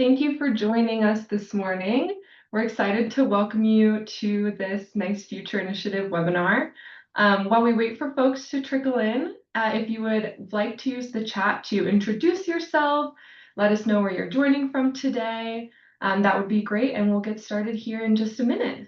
Thank you for joining us this morning. We're excited to welcome you to this Nice Future Initiative webinar. While we wait for folks to trickle in, if you would like to use the chat to introduce yourself, let us know where you're joining from today. That would be great, and we'll get started here in just a minute.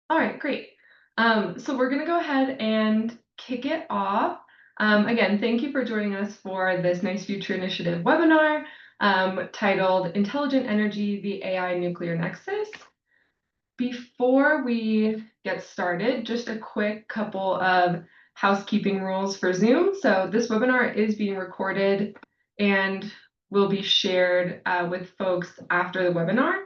All right, great. So we're going to go ahead and kick it off. Again, thank you for joining us for this Nice Future Initiative webinar titled Intelligent Energy, the AI Nuclear Nexus. Before we get started, just a quick couple of housekeeping rules for Zoom. So this webinar is being recorded and will be shared with folks after the webinar.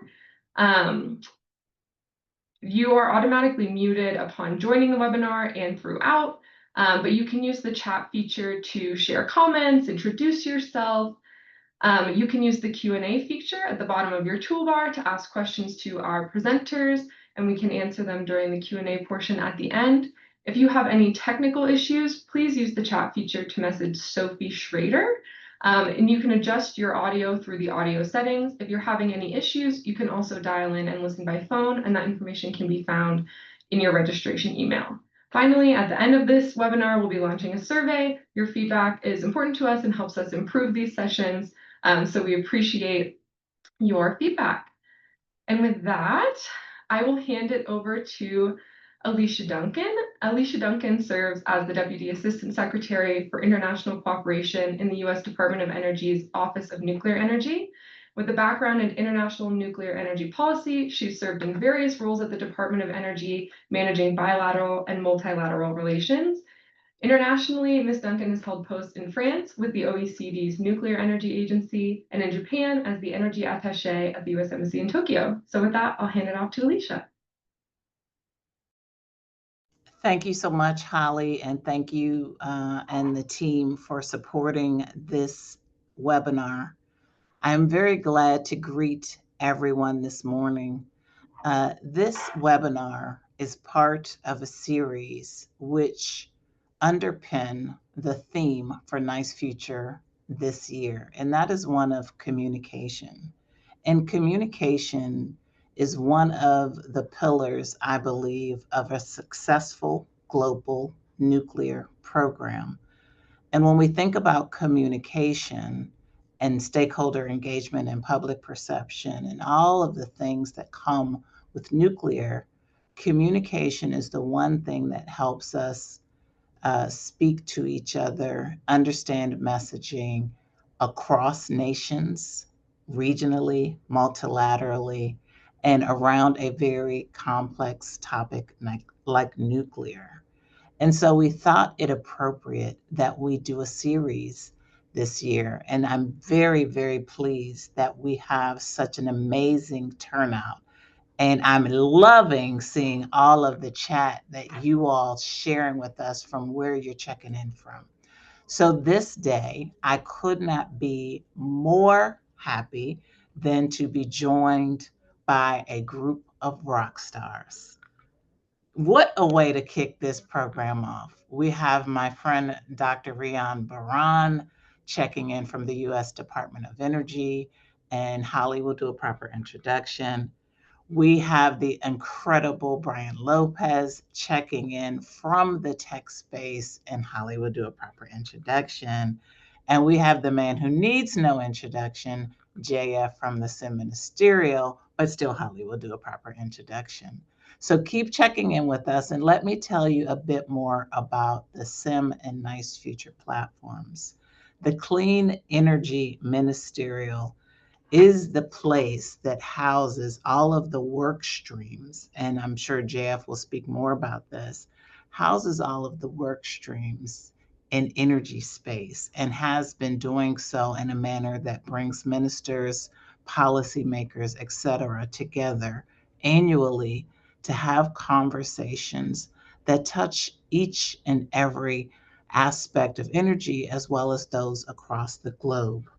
You are automatically muted upon joining the webinar and throughout, but you can use the chat feature to share comments, introduce yourself. You can use the Q&A feature at the bottom of your toolbar to ask questions to our presenters, and we can answer them during the Q&A portion at the end. If you have any technical issues, please use the chat feature to message Sophie Schrader. And you can adjust your audio through the audio settings. If you're having any issues, you can also dial in and listen by phone, and that information can be found in your registration email. Finally, at the end of this webinar, we'll be launching a survey. Your feedback is important to us and helps us improve these sessions, so we appreciate your feedback. And with that, I will hand it over to Alicia Duncan. Alicia Duncan serves as the Deputy Assistant Secretary for International Cooperation in the U.S. Department of Energy's Office of Nuclear Energy. With a background in international nuclear energy policy, she's served in various roles at the Department of Energy, managing bilateral and multilateral relations. Internationally, Ms. Duncan has held posts in France with the OECD's Nuclear Energy Agency and in Japan as the Energy Attaché at the U.S. Embassy in Tokyo. So with that, I'll hand it off to Alicia. Thank you so much, Holly, and thank you and the team for supporting this webinar. I'm very glad to greet everyone this morning. This webinar is part of a series which underpin the theme for Nice Future this year, and that is one of communication. And communication is one of the pillars, I believe, of a successful global nuclear program. And when we think about communication and stakeholder engagement and public perception and all of the things that come with nuclear, communication is the one thing that helps us speak to each other, understand messaging across nations, regionally, multilaterally, and around a very complex topic like nuclear. And so we thought it appropriate that we do a series this year. And I'm very, very pleased that we have such an amazing turnout. And I'm loving seeing all of the chat that you all sharing with us from where you're checking in from. So this day, I could not be more happy than to be joined by a group of rock stars. What a way to kick this program off. We have my friend, Dr. Rian Baran, checking in from the U.S. Department of Energy, and Holly will do a proper introduction. We have the incredible Brian Lopez checking in from the tech space, and Holly will do a proper introduction. And we have the man who needs no introduction, JF from the Sim Ministerial, but still Holly will do a proper introduction. So keep checking in with us, and let me tell you a bit more about the Sim and Nice Future platforms. The Clean Energy Ministerial is the place that houses all of the work streams, and I'm sure JF will speak more about this, houses all of the work streams in energy space and has been doing so in a manner that brings ministers, policymakers, etc., together annually to have conversations that touch each and every aspect of energy as well as those across the globe.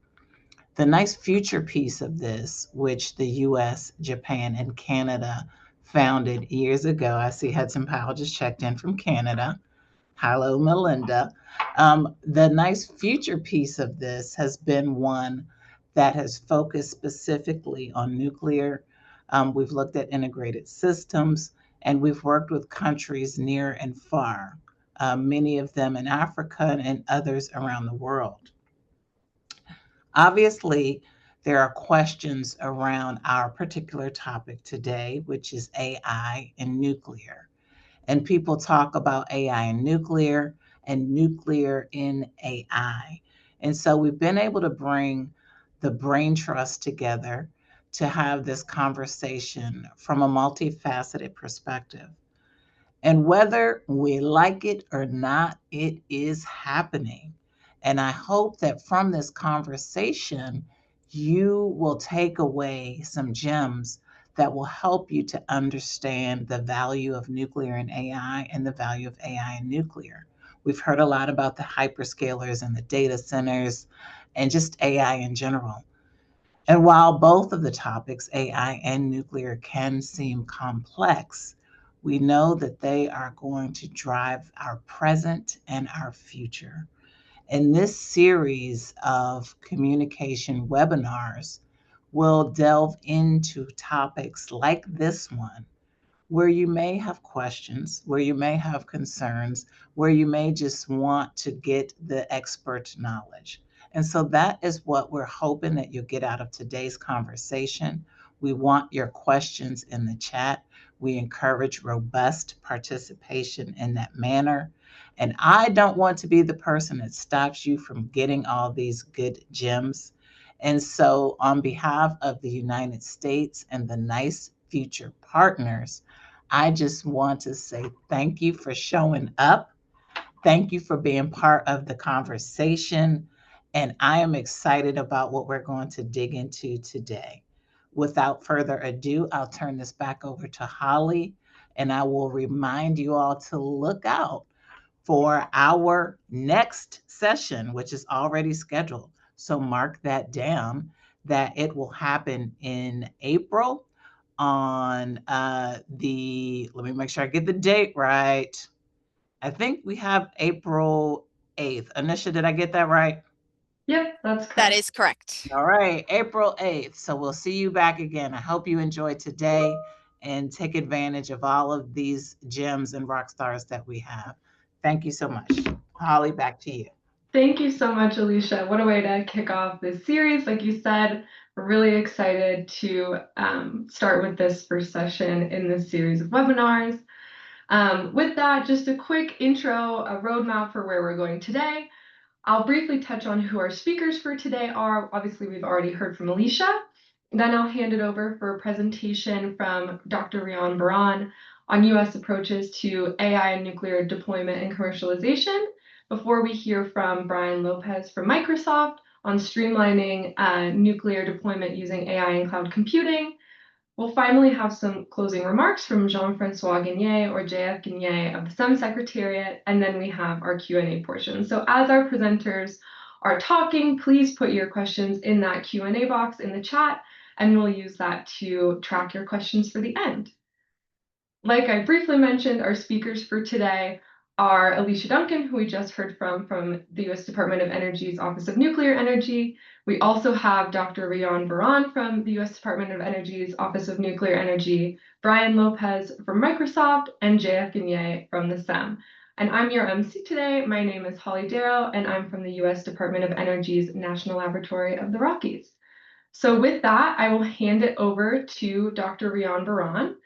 The nice future piece of this, which the US, Japan, and Canada founded years ago, I see Hudson Powell just checked in from Canada. Hello, Melinda. The nice future piece of this has been one that has focused specifically on nuclear. We've looked at integrated systems, and we've worked with countries near and far, many of them in Africa and others around the world. Obviously, there are questions around our particular topic today, which is AI and nuclear. And people talk about AI and nuclear in AI. And so we've been able to bring the brain trust together to have this conversation from a multifaceted perspective. And whether we like it or not, it is happening. And I hope that from this conversation, you will take away some gems that will help you to understand the value of nuclear and AI and the value of AI and nuclear. We've heard a lot about the hyperscalers and the data centers and just AI in general. And while both of the topics, AI and nuclear, can seem complex, we know that they are going to drive our present and our future. In this series of communication webinars, we'll delve into topics like this one, where you may have questions, where you may have concerns, where you may just want to get the expert knowledge. And so that is what we're hoping that you'll get out of today's conversation. We want your questions in the chat. We encourage robust participation in that manner. And I don't want to be the person that stops you from getting all these good gems. And so, on behalf of the United States and the NICE future partners, I just want to say thank you for showing up. Thank you for being part of the conversation. And I am excited about what we're going to dig into today. Without further ado, I'll turn this back over to Holly, and I will remind you all to look out for our next session, which is already scheduled. So mark that down, that it will happen in April on let me make sure I get the date right. I think we have April 8th. Anisha, did I get that right? Yep, that's correct. That is correct. All right, April 8th. So we'll see you back again. I hope you enjoyed today and take advantage of all of these gems and rock stars that we have. Thank you so much. Holly, back to you. Thank you so much, Alicia. What a way to kick off this series. Like you said, we're really excited to start with this first session in this series of webinars. With that, just a quick intro, a roadmap for where we're going today. I'll briefly touch on who our speakers for today are. Obviously, we've already heard from Alicia. Then I'll hand it over for a presentation from Dr. Rian Baran on U.S. approaches to AI and nuclear deployment and commercialization, before we hear from Brian Lopez from Microsoft on streamlining nuclear deployment using AI and cloud computing. We'll finally have some closing remarks from Jean-Francois Gagné, or JF Gagné, of the SEM Secretariat, and then we have our Q&A portion. So as our presenters are talking, please put your questions in that Q&A box in the chat, and we'll use that to track your questions for the end. Like I briefly mentioned, our speakers for today are Alicia Duncan, who we just heard from the U.S. Department of Energy's Office of Nuclear Energy. We also have Dr. Rian Baran from the U.S. Department of Energy's Office of Nuclear Energy, Brian Lopez from Microsoft, and JF Gagné from the SEM. And I'm your MC today. My name is Holly Darrow, and I'm from the U.S. Department of Energy's National Laboratory of the Rockies. So with that, I will hand it over to Dr. Rian Baran.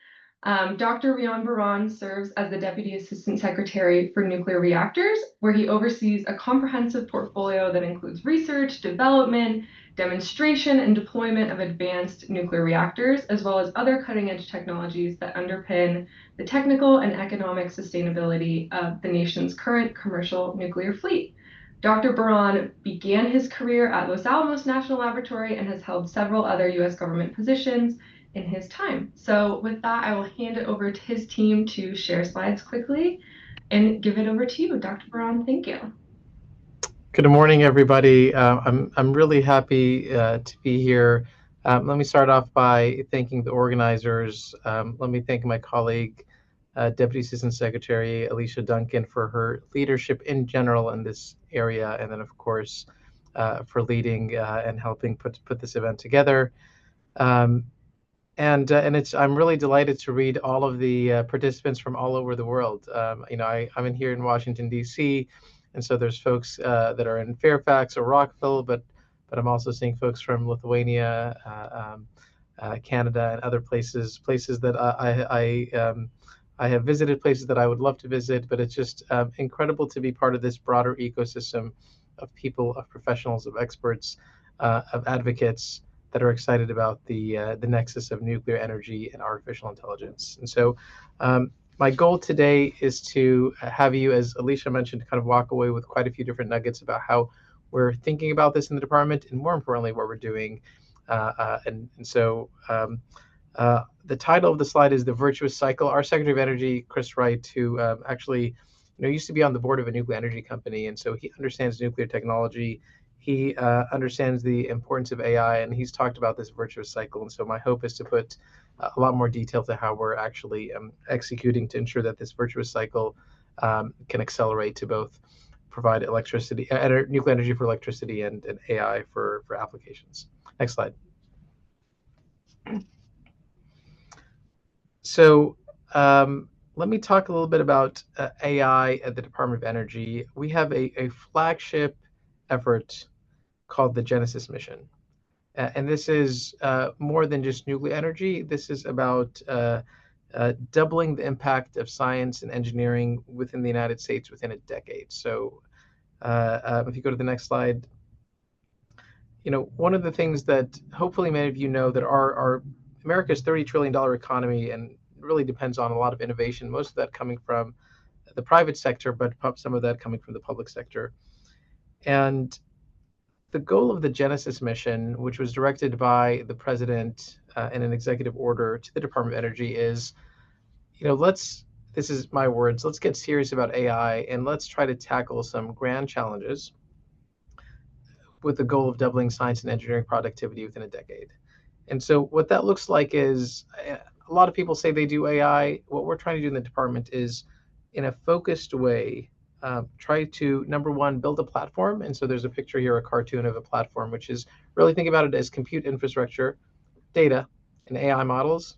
Dr. Rian Baran serves as the Deputy Assistant Secretary for Nuclear Reactors, where he oversees a comprehensive portfolio that includes research, development, demonstration, and deployment of advanced nuclear reactors, as well as other cutting-edge technologies that underpin the technical and economic sustainability of the nation's current commercial nuclear fleet. Dr. Baran began his career at Los Alamos National Laboratory and has held several other U.S. government positions in his time. So with that, I will hand it over to his team to share slides quickly and give it over to you, Dr. Baran. Thank you. Good morning, everybody. I'm really happy to be here. Let me start off by thanking the organizers. Let me thank my colleague, Deputy Assistant Secretary Alicia Duncan, for her leadership in general in this area, and then of course for leading and helping put this event together. I'm really delighted to read all of the participants from all over the world. I'm in here in Washington, D.C., and so there's folks that are in Fairfax or Rockville, but I'm also seeing folks from Lithuania, Canada, and other places that I have visited, places that I would love to visit. But it's just incredible to be part of this broader ecosystem of people, of professionals, of experts, of advocates that are excited about the nexus of nuclear energy and artificial intelligence. And so my goal today is to have you, as Alicia mentioned, kind of walk away with quite a few different nuggets about how we're thinking about this in the department, and more importantly, what we're doing. So the title of the slide is The Virtuous Cycle. Our Secretary of Energy, Chris Wright, who actually used to be on the board of a nuclear energy company, and so he understands nuclear technology. He understands the importance of AI, and he's talked about this virtuous cycle. And so my hope is to put a lot more detail to how we're actually executing to ensure that this virtuous cycle can accelerate to both provide electricity, nuclear energy for electricity, and AI for applications. Next slide. So let me talk a little bit about AI at the Department of Energy. We have a flagship effort called the Genesis mission. And this is more than just nuclear energy. This is about doubling the impact of science and engineering within the United States within a decade. So if you go to the next slide, one of the things that hopefully many of you know that our America's $30 trillion economy and really depends on a lot of innovation, most of that coming from the private sector, but some of that coming from the public sector. And the goal of the Genesis mission, which was directed by the president in an executive order to the Department of Energy, is, this is my words, let's get serious about AI and let's try to tackle some grand challenges with the goal of doubling science and engineering productivity within a decade. And so what that looks like is, a lot of people say they do AI. What we're trying to do in the department is, in a focused way, try to, number one, build a platform. And so there's a picture here, a cartoon of a platform, which is really think about it as compute infrastructure, data, and AI models.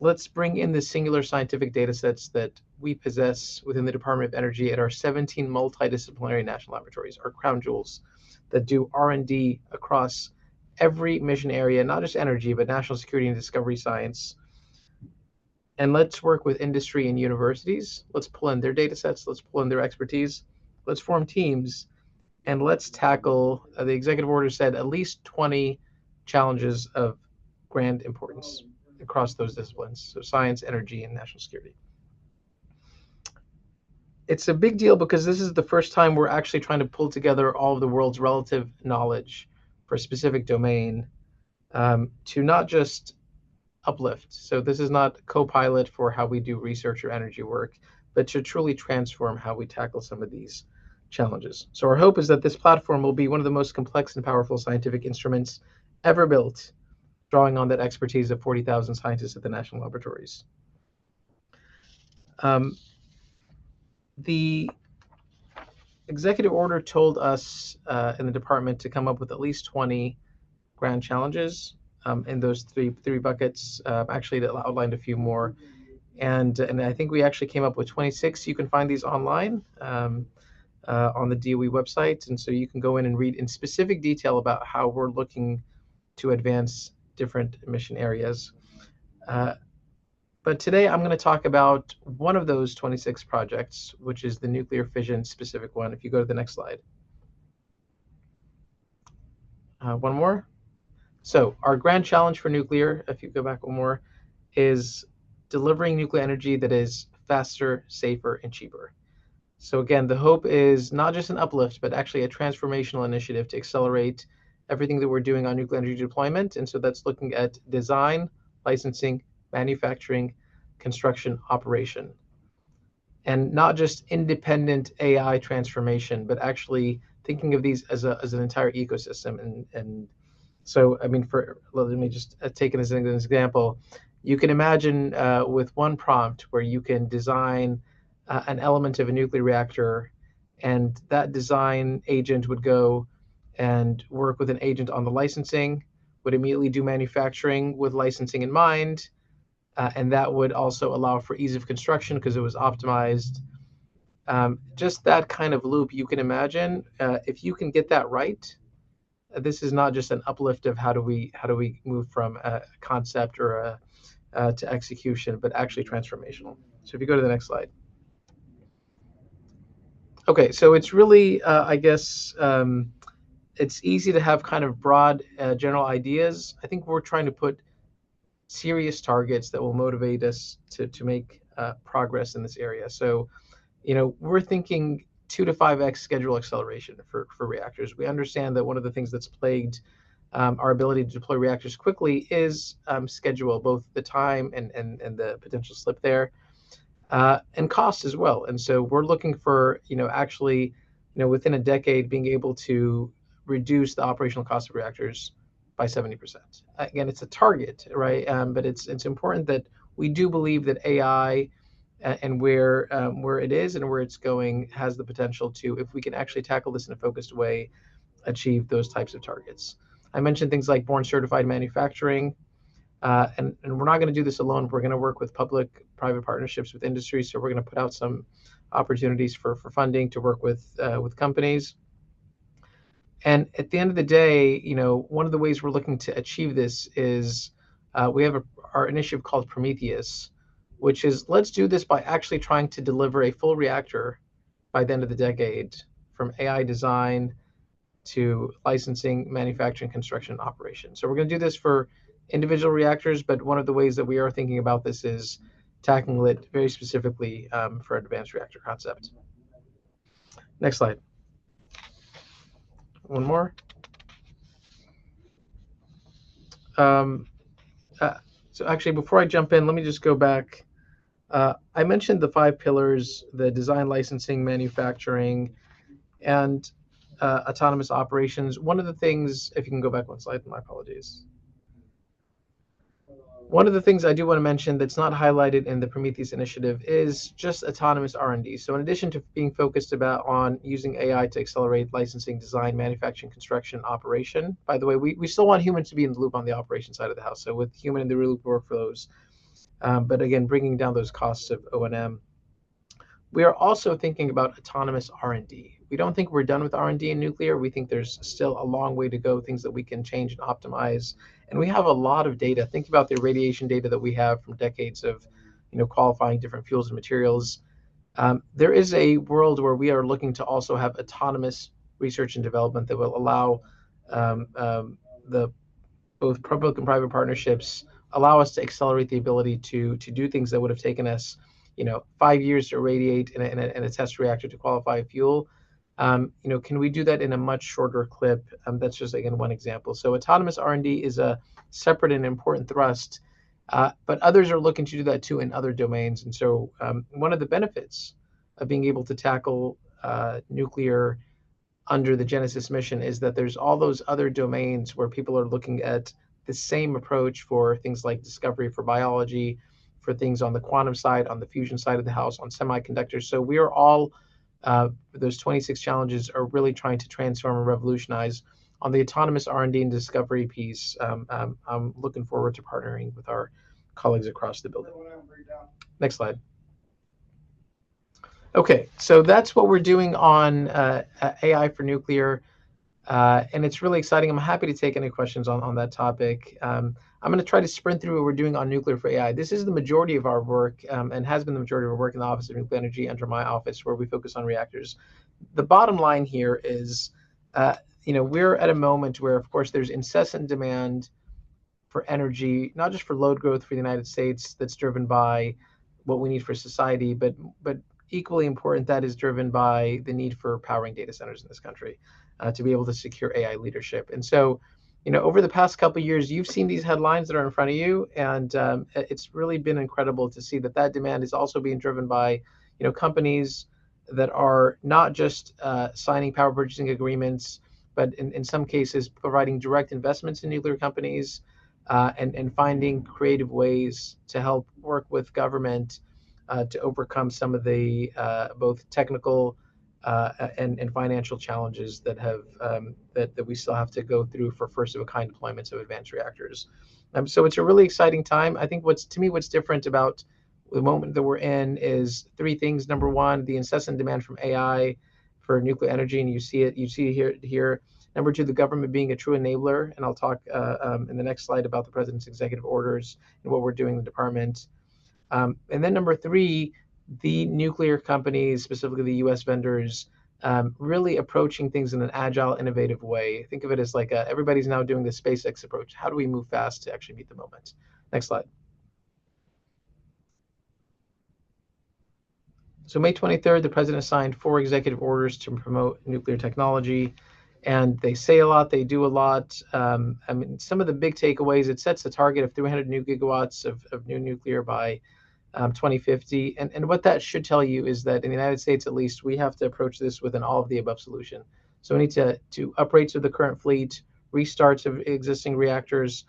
Let's bring in the singular scientific data sets that we possess within the Department of Energy at our 17 multidisciplinary national laboratories, our crown jewels, that do R&D across every mission area, not just energy, but national security and discovery science. And let's work with industry and universities. Let's pull in their data sets. Let's pull in their expertise. Let's form teams. And let's tackle, the executive order said, at least 20 challenges of grand importance across those disciplines. So science, energy, and national security. It's a big deal because this is the first time we're actually trying to pull together all of the world's relative knowledge for a specific domain to not just uplift. So this is not co-pilot for how we do research or energy work, but to truly transform how we tackle some of these challenges. So our hope is that this platform will be one of the most complex and powerful scientific instruments ever built, drawing on that expertise of 40,000 scientists at the national laboratories. The executive order told us in the department to come up with at least 20 grand challenges in those three buckets. Actually, it outlined a few more, and I think we actually came up with 26. You can find these online on the DOE website, and so you can go in and read in specific detail about how we're looking to advance different mission areas. But today I'm going to talk about one of those 26 projects, which is the nuclear fission specific one. If you go to the next slide. One more. So our grand challenge for nuclear, if you go back one more, is delivering nuclear energy that is faster, safer, and cheaper. So again, the hope is not just an uplift, but actually a transformational initiative to accelerate everything that we're doing on nuclear energy deployment. And so that's looking at design, licensing, manufacturing, construction, operation. And not just independent AI transformation, but actually thinking of these as an entire ecosystem. And so, I mean, let me just take it as an example. You can imagine with one prompt where you can design an element of a nuclear reactor, and that design agent would go and work with an agent on the licensing, would immediately do manufacturing with licensing in mind, and that would also allow for ease of construction because it was optimized. Just that kind of loop, you can imagine, if you can get that right, this is not just an uplift of how do we move from a concept or to execution, but actually transformational. So if you go to the next slide. Okay, so it's really, I guess, it's easy to have kind of broad general ideas. I think we're trying to put serious targets that will motivate us to make progress in this area. So, we're thinking 2 to 5x schedule acceleration for reactors. We understand that one of the things that's plagued our ability to deploy reactors quickly is schedule, both the time and the potential slip there, and cost as well. And so we're looking for, actually, within a decade, being able to reduce the operational cost of reactors by 70%. Again, it's a target, right? But it's important that we do believe that AI and where it is and where it's going has the potential to, if we can actually tackle this in a focused way, achieve those types of targets. I mentioned things like born certified manufacturing, and we're not going to do this alone. We're going to work with public-private partnerships with industry. So we're going to put out some opportunities for funding to work with companies. And at the end of the day, one of the ways we're looking to achieve this is we have our initiative called Prometheus, which is let's do this by actually trying to deliver a full reactor by the end of the decade, from AI design to licensing, manufacturing, construction, operation. So we're going to do this for individual reactors, but one of the ways that we are thinking about this is tackling it very specifically for advanced reactor concept. Next slide. One more. So actually, before I jump in, let me just go back. I mentioned the 5 pillars: the design, licensing, manufacturing, and autonomous operations. One of the things, if you can go back one slide, my apologies. One of the things I do want to mention that's not highlighted in the Prometheus initiative is just autonomous R&D. So in addition to being focused on using AI to accelerate licensing, design, manufacturing, construction, operation, by the way, we still want humans to be in the loop on the operation side of the house. So with human in the loop workflows, but again, bringing down those costs of O&M. We are also thinking about autonomous R&D. We don't think we're done with R&D in nuclear. We think there's still a long way to go, things that we can change and optimize. And we have a lot of data. Think about the radiation data that we have from decades of qualifying different fuels and materials. There is a world where we are looking to also have autonomous research and development that will allow the both public and private partnerships allow us to accelerate the ability to do things that would have taken us 5 years to irradiate in a test reactor to qualify a fuel. Can we do that in a much shorter clip? That's just, again, one example. So autonomous R&D is a separate and important thrust, but others are looking to do that too in other domains. And so one of the benefits of being able to tackle nuclear under the Genesis mission is that there's all those other domains where people are looking at the same approach for things like discovery for biology, for things on the quantum side, on the fusion side of the house, on semiconductors. So we are all, those 26 challenges are really trying to transform and revolutionize. On the autonomous R&D and discovery piece, I'm looking forward to partnering with our colleagues across the building. Next slide. Okay, so that's what we're doing on AI for nuclear. And it's really exciting. I'm happy to take any questions on that topic. I'm going to try to sprint through what we're doing on nuclear for AI. This is the majority of our work, and has been the majority of our work in the Office of Nuclear Energy under my office, where we focus on reactors. The bottom line here is, we're at a moment where, of course, there's incessant demand for energy, not just for load growth for the United States that's driven by what we need for society, but equally important, that is driven by the need for powering data centers in this country to be able to secure AI leadership. And so, over the past couple of years, you've seen these headlines that are in front of you, and it's really been incredible to see that demand is also being driven by, companies that are not just signing power purchasing agreements, but in some cases providing direct investments in nuclear companies, and finding creative ways to help work with government to overcome some of the both technical and financial challenges that that we still have to go through for first of a kind deployments of advanced reactors. So it's a really exciting time. I think what's different about the moment that we're in is three things. Number one, the incessant demand from AI for nuclear energy, and you see it here. Number two, the government being a true enabler, and I'll talk in the next slide about the president's executive orders and what we're doing in the department. And then number three, the nuclear companies, specifically the U.S. vendors, really approaching things in an agile, innovative way. Think of it as like everybody's now doing the SpaceX approach. How do we move fast to actually meet the moment? Next slide. So May 23rd, the president signed 4 executive orders to promote nuclear technology. And they say a lot, they do a lot. Some of the big takeaways, it sets a target of 300 new gigawatts of new nuclear by 2050. And what that should tell you is that in the United States, at least, we have to approach this with an all of the above solution. So we need to upgrades of the current fleet, restarts of existing reactors,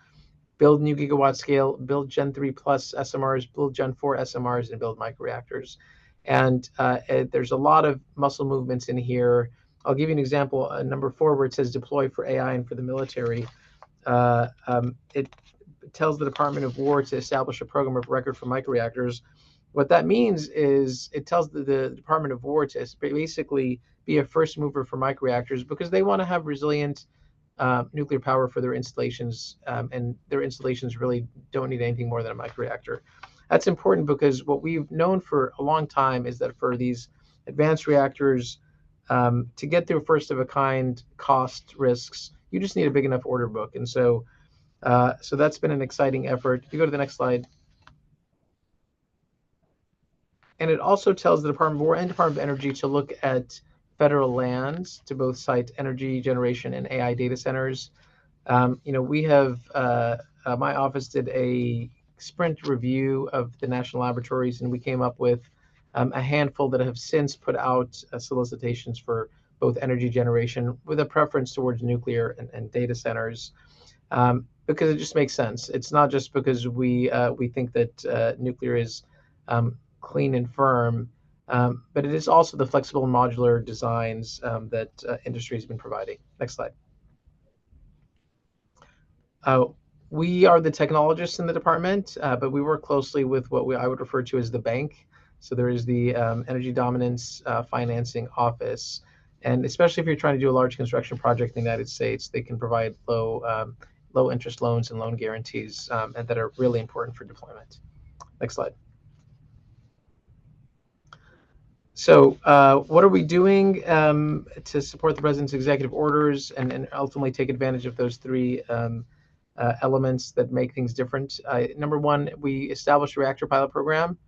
build new gigawatt scale, build Gen 3 plus SMRs, build Gen 4 SMRs, and build microreactors. And there's a lot of muscle movements in here. I'll give you an example, number 4, where it says deploy for AI and for the military. It tells the Department of War to establish a program of record for microreactors. What that means is it tells the Department of War to basically be a first mover for microreactors, because they want to have resilient nuclear power for their installations, and their installations really don't need anything more than a microreactor. That's important because what we've known for a long time is that for these advanced reactors, to get through first of a kind cost risks, you just need a big enough order book. And so that's been an exciting effort. If you go to the next slide. And it also tells the Department of War and Department of Energy to look at federal lands to both site energy generation and AI data centers. We have, my office did a sprint review of the national laboratories, and we came up with a handful that have since put out solicitations for both energy generation with a preference towards nuclear and data centers, because it just makes sense. It's not just because we think that nuclear is clean and firm, but it is also the flexible and modular designs that industry has been providing. Next slide. We are the technologists in the department, but we work closely with what I would refer to as the bank. So there is the Energy Dominance Financing Office. And especially if you're trying to do a large construction project in the United States, they can provide low interest loans and loan guarantees, and that are really important for deployment. Next slide. So what are we doing to support the president's executive orders and ultimately take advantage of those 3 elements that make things different? Number 1, we established a reactor pilot program.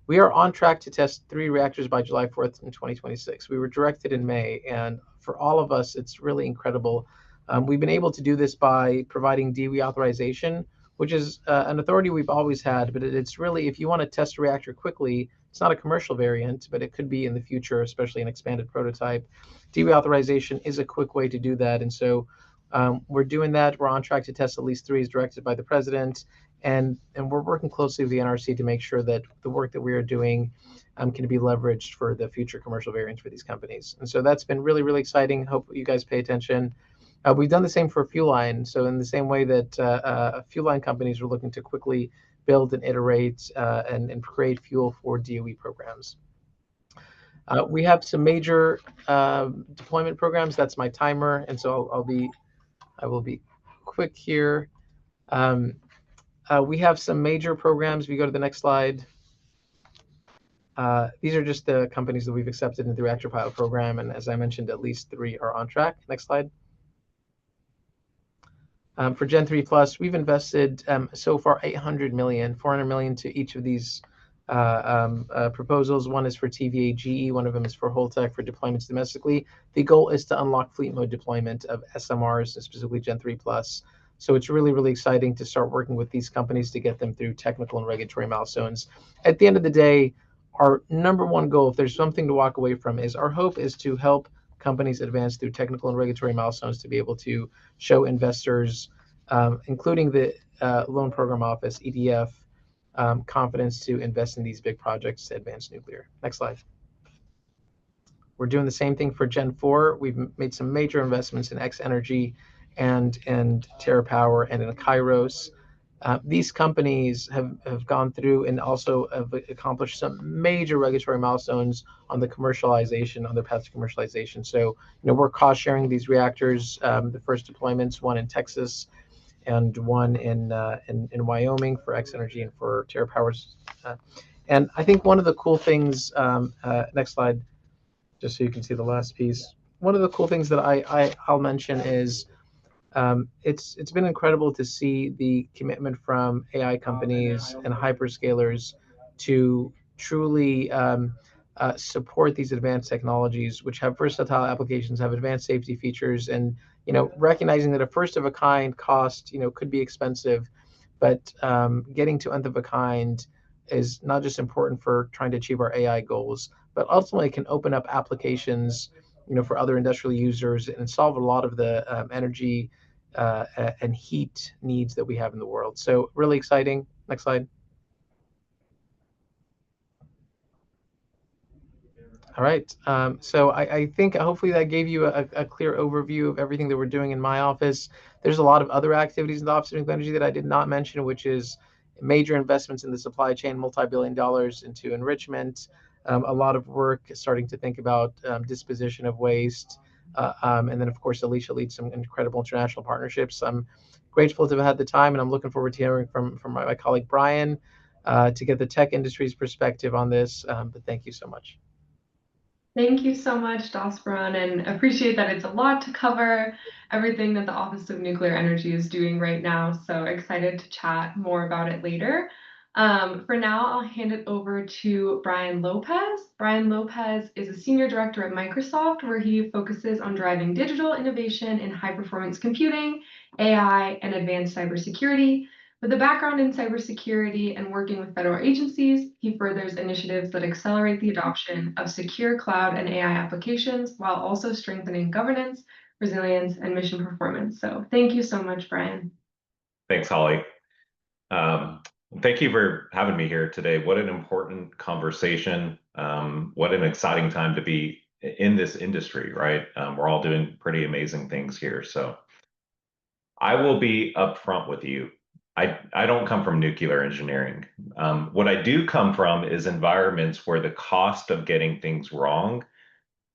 We are on track to test 3 reactors by July 4th in 2026. We were directed in May, and for all of us, it's really incredible. We've been able to do this by providing DOE authorization, which is an authority we've always had, but it's really, if you want to test a reactor quickly, it's not a commercial variant, but it could be in the future, especially an expanded prototype. DOE authorization is a quick way to do that, and so we're doing that. We're on track to test at least 3 as directed by the president, and we're working closely with the NRC to make sure that the work that we are doing can be leveraged for the future commercial variants for these companies. And so that's been really, really exciting. Hope you guys pay attention. We've done the same for fuel line. So in the same way that fuel line companies are looking to quickly build and iterate and create fuel for DOE programs. We have some major deployment programs. That's my timer, and so I will be quick here. We have some major programs. We go to the next slide. These are just the companies that we've accepted in the reactor pilot program, and as I mentioned, at least 3 are on track. Next slide. For Gen 3 Plus, we've invested so far 800 million, 400 million to each of these proposals. One is for TVA GE, one of them is for Holtec for deployments domestically. The goal is to unlock fleet mode deployment of SMRs, specifically Gen 3 Plus. So it's really, really exciting to start working with these companies to get them through technical and regulatory milestones. At the end of the day, our number one goal, if there's something to walk away from, is our hope is to help companies advance through technical and regulatory milestones to be able to show investors, including the Loan Program Office, EDF, confidence to invest in these big projects to advance nuclear. Next slide. We're doing the same thing for Gen 4. We've made some major investments in X Energy and TerraPower and in Kairos. These companies have gone through and also have accomplished some major regulatory milestones on the commercialization, on their path to commercialization. So, we're cost sharing these reactors. The first deployments, one in Texas and one in Wyoming for X Energy and for TerraPower's. And I think one of the cool things, next slide, just so you can see the last piece. One of the cool things that I'll mention is it's been incredible to see the commitment from AI companies and hyperscalers to truly support these advanced technologies, which have versatile applications, have advanced safety features, and recognizing that a first of a kind cost could be expensive, but getting to nth of a kind is not just important for trying to achieve our AI goals, but ultimately can open up applications for other industrial users and solve a lot of the energy and heat needs that we have in the world. So really exciting. Next slide. All right. So I think hopefully that gave you a clear overview of everything that we're doing in my office. There's a lot of other activities in the Office of Nuclear Energy that I did not mention, which is major investments in the supply chain, multi-billion dollars into enrichment, a lot of work starting to think about disposition of waste. And then, of course, Alicia leads some incredible international partnerships. I'm grateful to have had the time, and I'm looking forward to hearing from my colleague, Brian, to get the tech industry's perspective on this. But thank you so much. Thank you so much, Dasparan, and appreciate that it's a lot to cover, everything that the Office of Nuclear Energy is doing right now. So excited to chat more about it later. For now, I'll hand it over to Brian Lopez. Brian Lopez is a senior director at Microsoft, where he focuses on driving digital innovation in high-performance computing, AI, and advanced cybersecurity. With a background in cybersecurity and working with federal agencies, he furthers initiatives that accelerate the adoption of secure cloud and AI applications while also strengthening governance, resilience, and mission performance. So thank you so much, Brian. Thanks, Holly. Thank you for having me here today. What an important conversation. What an exciting time to be in this industry, right? We're all doing pretty amazing things here. So I will be upfront with you. I don't come from nuclear engineering. What I do come from is environments where the cost of getting things wrong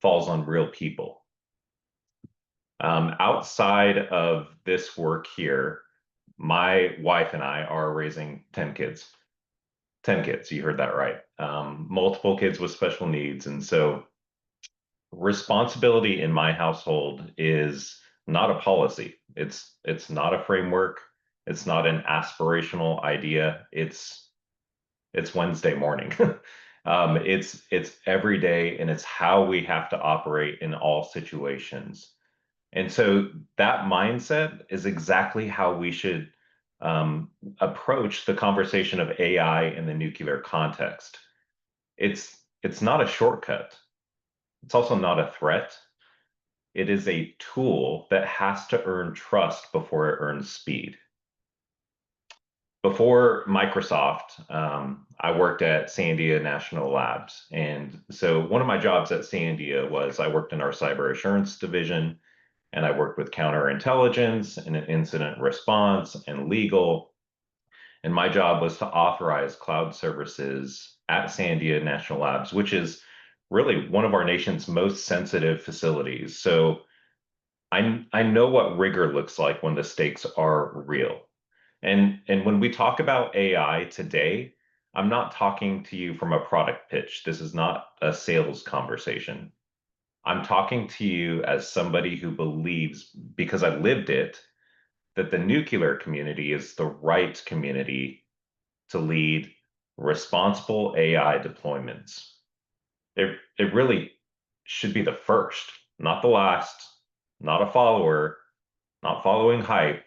falls on real people. Outside of this work here, my wife and I are raising 10 kids. 10 kids, you heard that right. Multiple kids with special needs. And so responsibility in my household is not a policy. It's not a framework. It's not an aspirational idea. It's Wednesday morning. It's every day, and it's how we have to operate in all situations. And so that mindset is exactly how we should approach the conversation of AI in the nuclear context. It's not a shortcut. It's also not a threat. It is a tool that has to earn trust before it earns speed. Before Microsoft, I worked at Sandia National Labs. And so one of my jobs at Sandia was I worked in our cyber assurance division, and I worked with counterintelligence and incident response and legal. And my job was to authorize cloud services at Sandia National Labs, which is really one of our nation's most sensitive facilities. So I know what rigor looks like when the stakes are real. And when we talk about AI today, I'm not talking to you from a product pitch. This is not a sales conversation. I'm talking to you as somebody who believes, because I lived it, that the nuclear community is the right community to lead responsible AI deployments. It really should be the first, not the last, not a follower, not following hype,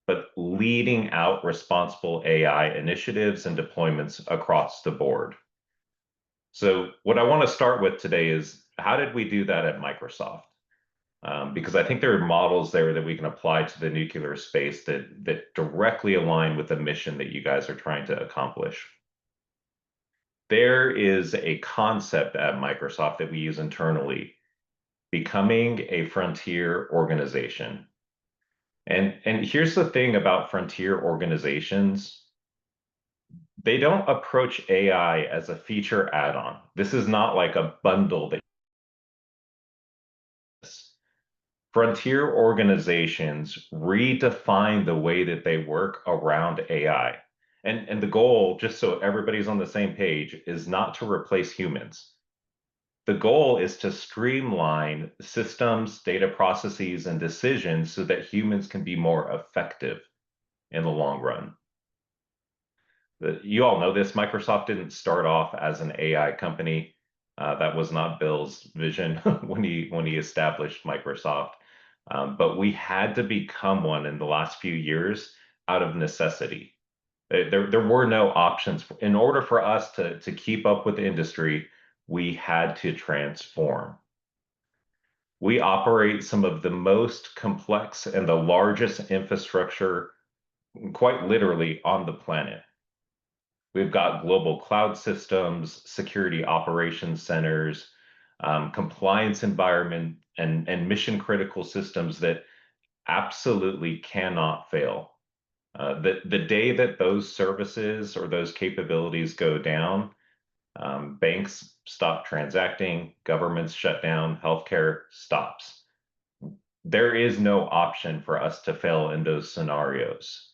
but leading out responsible AI initiatives and deployments across the board. So what I want to start with today is, how did we do that at Microsoft? Because I think there are models there that we can apply to the nuclear space that directly align with the mission that you guys are trying to accomplish. There is a concept at Microsoft that we use internally, becoming a frontier organization. And here's the thing about frontier organizations. They don't approach AI as a feature add-on. This is not like a bundle that frontier organizations redefine the way that they work around AI. And the goal, just so everybody's on the same page, is not to replace humans. The goal is to streamline systems, data processes, and decisions so that humans can be more effective in the long run. You all know this, Microsoft didn't start off as an AI company. That was not Bill's vision when he established Microsoft. But we had to become one in the last few years out of necessity. There were no options. In order for us to keep up with the industry, we had to transform. We operate some of the most complex and the largest infrastructure, quite literally, on the planet. We've got global cloud systems, security operations centers, compliance environment, and mission critical systems that absolutely cannot fail. The day that those services or those capabilities go down, banks stop transacting, governments shut down, healthcare stops. There is no option for us to fail in those scenarios.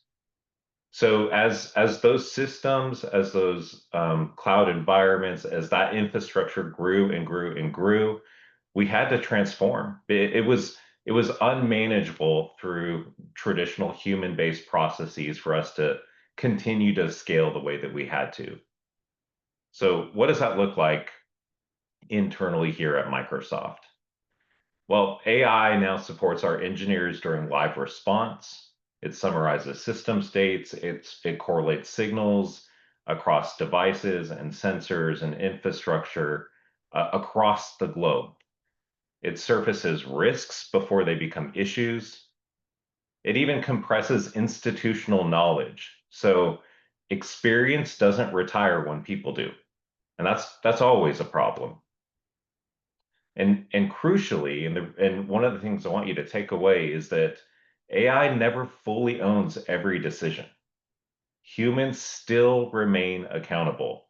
So as those systems, as those cloud environments, as that infrastructure grew and grew and grew, we had to transform. It was unmanageable through traditional human-based processes for us to continue to scale the way that we had to. So what does that look like internally here at Microsoft? Well, AI now supports our engineers during live response. It summarizes system states, it correlates signals across devices and sensors and infrastructure across the globe. It surfaces risks before they become issues. It even compresses institutional knowledge. So experience doesn't retire when people do. And that's always a problem. And crucially, and one of the things I want you to take away is that AI never fully owns every decision. Humans still remain accountable.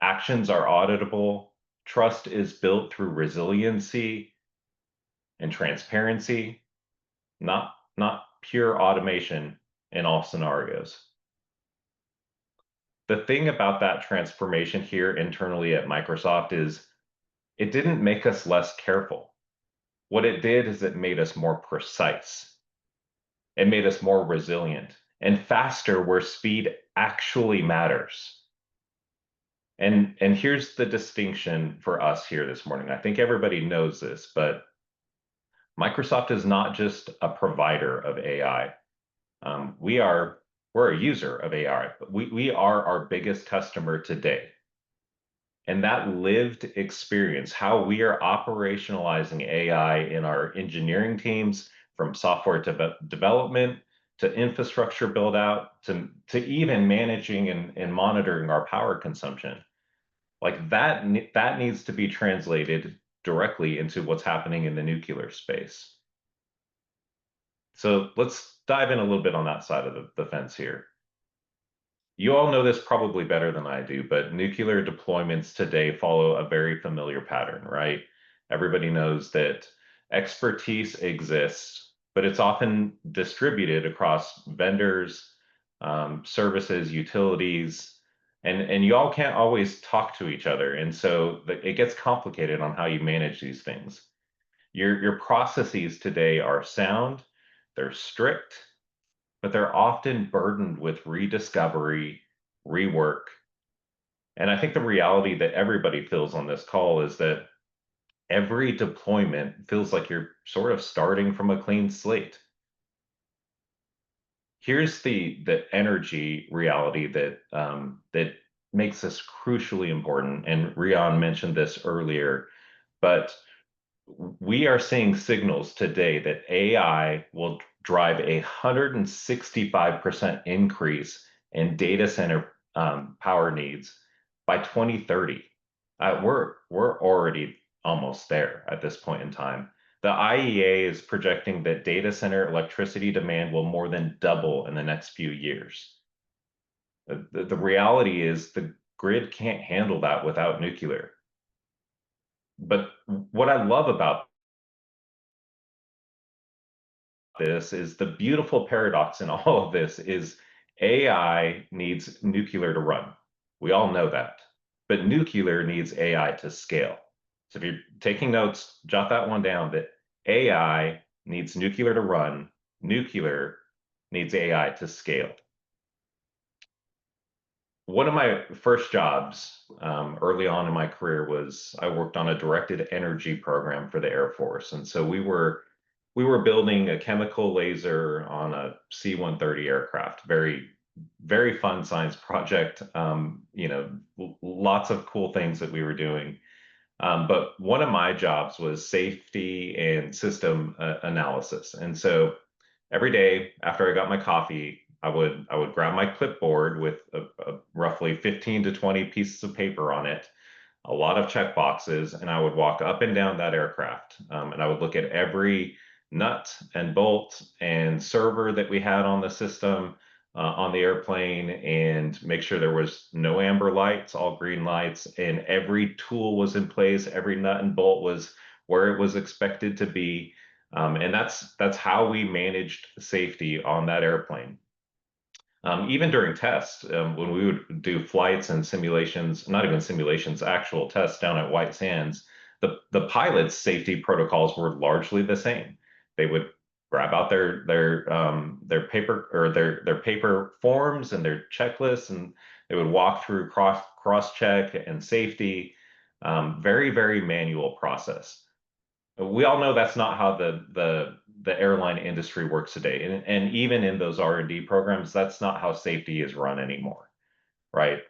Actions are auditable. Trust is built through resiliency and transparency, not pure automation in all scenarios. The thing about that transformation here internally at Microsoft is it didn't make us less careful. What it did is it made us more precise. It made us more resilient and faster where speed actually matters. And here's the distinction for us here this morning. I think everybody knows this, but Microsoft is not just a provider of AI. We're a user of AI, but we are our biggest customer today. And that lived experience, how we are operationalizing AI in our engineering teams, from software development to infrastructure build out to even managing and monitoring our power consumption. Like that needs to be translated directly into what's happening in the nuclear space. So let's dive in a little bit on that side of the fence here. You all know this probably better than I do, but nuclear deployments today follow a very familiar pattern, right? Everybody knows that expertise exists, but it's often distributed across vendors, services, utilities, and you all can't always talk to each other. And so it gets complicated on how you manage these things. Your processes today are sound, they're strict, but they're often burdened with rediscovery, rework. And I think the reality that everybody feels on this call is that every deployment feels like you're sort of starting from a clean slate. Here's the energy reality that that makes this crucially important. And Rian mentioned this earlier, but we are seeing signals today that AI will drive 165% increase in data center power needs by 2030. We're already almost there at this point in time. The IEA is projecting that data center electricity demand will more than double in the next few years. The reality is the grid can't handle that without nuclear. But what I love about this is the beautiful paradox in all of this is AI needs nuclear to run. We all know that. But nuclear needs AI to scale. So if you're taking notes, jot that one down, that AI needs nuclear to run, nuclear needs AI to scale. One of my first jobs early on in my career was I worked on a directed energy program for the Air Force. And so we were building a chemical laser on a C-130 aircraft. Very, very fun science project. Lots of cool things that we were doing. But one of my jobs was safety and system analysis. And so every day after I got my coffee, I would grab my clipboard with roughly 15 to 20 pieces of paper on it, a lot of check boxes, and I would walk up and down that aircraft, and I would look at every nut and bolt and server that we had on the system, on the airplane, and make sure there was no amber lights, all green lights, and every tool was in place, every nut and bolt was where it was expected to be. And that's how we managed safety on that airplane. Even during tests, when we would do flights and simulations, not even simulations, actual tests down at White Sands, the pilots' safety protocols were largely the same. They would grab out their paper or their paper forms and their checklists, and they would walk through cross check and safety. Very, very manual process. We all know that's not how the airline industry works today, and even in those R&D programs, that's not how safety is run anymore, right?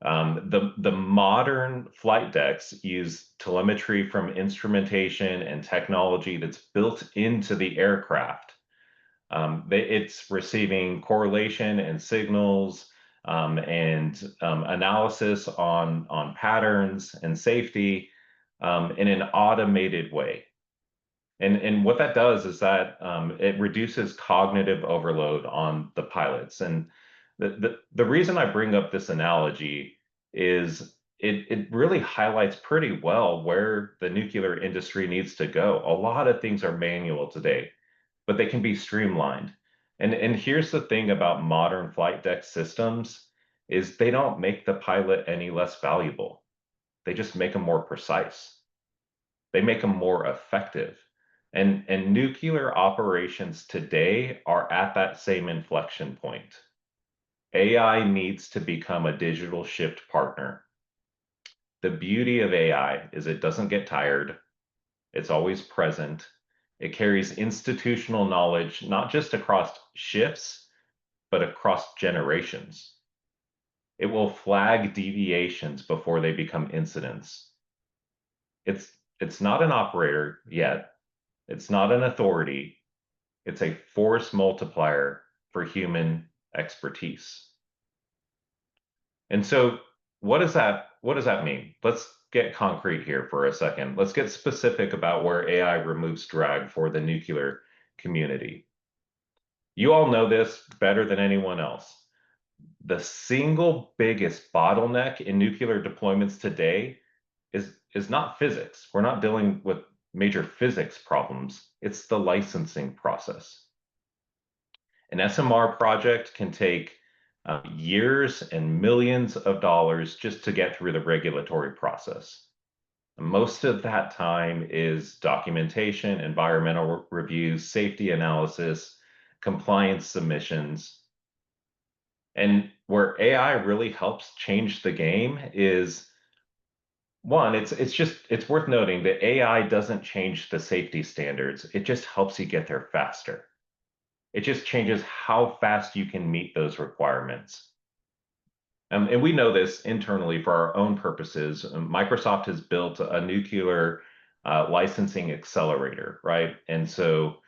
The modern flight decks use telemetry from instrumentation and technology that's built into the aircraft. It's receiving correlation and signals and analysis on patterns and safety in an automated way. And what that does is that it reduces cognitive overload on the pilots. And the reason I bring up this analogy is it really highlights pretty well where the nuclear industry needs to go. A lot of things are manual today, but they can be streamlined. And here's the thing about modern flight deck systems is they don't make the pilot any less valuable. They just make them more precise. They make them more effective. And nuclear operations today are at that same inflection point. AI needs to become a digital shift partner. The beauty of AI is it doesn't get tired. It's always present. It carries institutional knowledge, not just across shifts, but across generations. It will flag deviations before they become incidents. It's not an operator yet. It's not an authority. It's a force multiplier for human expertise. And so what does that mean? Let's get concrete here for a second. Let's get specific about where AI removes drag for the nuclear community. You all know this better than anyone else. the single biggest bottleneck in nuclear deployments today is not physics. We're not dealing with major physics problems. It's the licensing process. An SMR project can take years and millions of dollars just to get through the regulatory process. Most of that time is documentation, environmental reviews, safety analysis, compliance submissions. And where AI really helps change the game is, one, it's worth noting that AI doesn't change the safety standards. It just helps you get there faster. It just changes how fast you can meet those requirements. And we know this internally for our own purposes. Microsoft has built a nuclear licensing accelerator, right? And so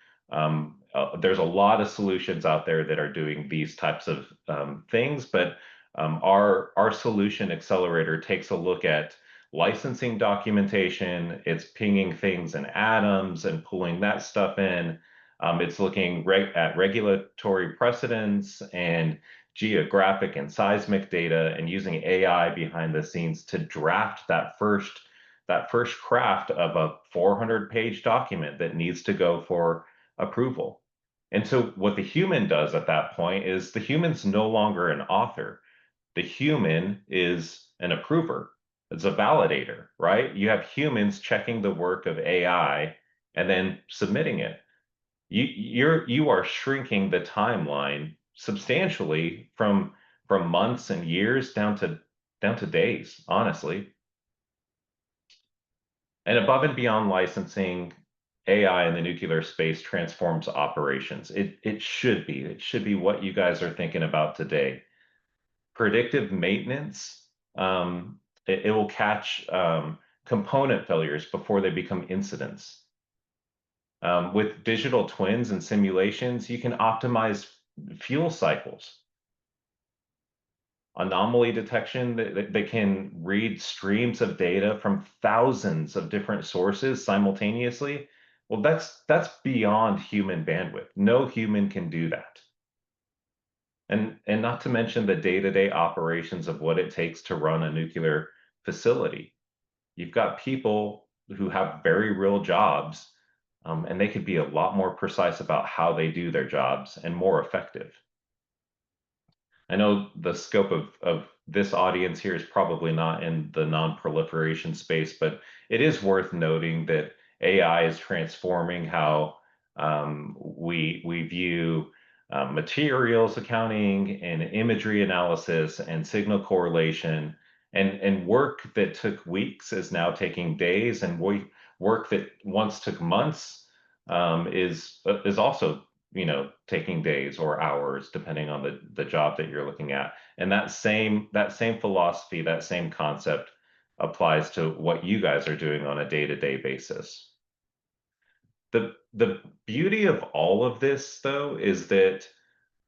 there's a lot of solutions out there that are doing these types of things, but our solution accelerator takes a look at licensing documentation. It's pinging things in atoms and pulling that stuff in. It's looking at regulatory precedents and geographic and seismic data and using AI behind the scenes to draft that first craft of a 400-page document that needs to go for approval. And so what the human does at that point is the human's no longer an author. The human is an approver. It's a validator, right? You have humans checking the work of AI and then submitting it. You are shrinking the timeline substantially from months and years down to days, honestly. And above and beyond licensing, AI in the nuclear space transforms operations. It should be what you guys are thinking about today. Predictive maintenance, it will catch component failures before they become incidents. With digital twins and simulations, you can optimize fuel cycles. Anomaly detection, they can read streams of data from thousands of different sources simultaneously. Well, that's beyond human bandwidth. No human can do that. And not to mention the day-to-day operations of what it takes to run a nuclear facility. You've got people who have very real jobs, and they could be a lot more precise about how they do their jobs and more effective. I know the scope of this audience here is probably not in the non-proliferation space, but it is worth noting that AI is transforming how we view materials accounting and imagery analysis and signal correlation, and work that took weeks is now taking days, and work that once took months is also taking days or hours, depending on the job that you're looking at. And that same philosophy, that same concept applies to what you guys are doing on a day-to-day basis. The beauty of all of this, though, is that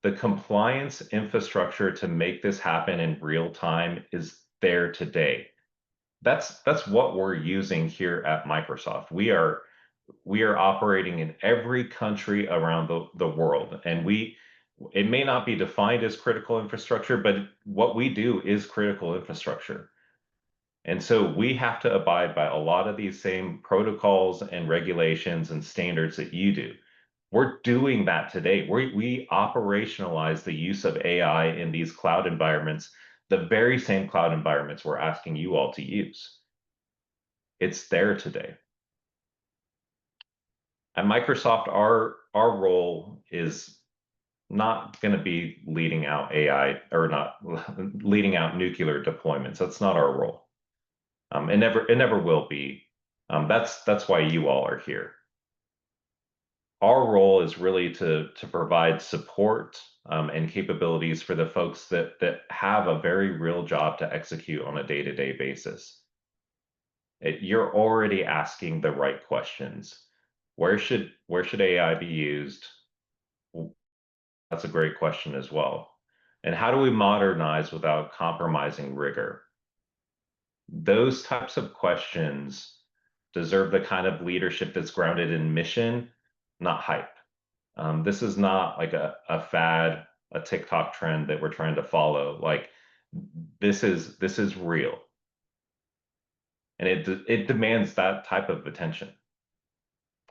the compliance infrastructure to make this happen in real time is there today. That's what we're using here at Microsoft. We are operating in every country around the world, and it may not be defined as critical infrastructure, but what we do is critical infrastructure. And so we have to abide by a lot of these same protocols and regulations and standards that you do. We're doing that today. We operationalize the use of AI in these cloud environments, the very same cloud environments we're asking you all to use. It's there today. At Microsoft, our role is not going to be leading out AI, or not leading out nuclear deployments. That's not our role. It never will be. That's why you all are here. Our role is really to provide support and capabilities for the folks that have a very real job to execute on a day-to-day basis. You're already asking the right questions. Where should AI be used? That's a great question as well. And how do we modernize without compromising rigor? Those types of questions deserve the kind of leadership that's grounded in mission, not hype. This is not like a fad a TikTok trend that we're trying to follow. Like this is real, and it demands that type of attention.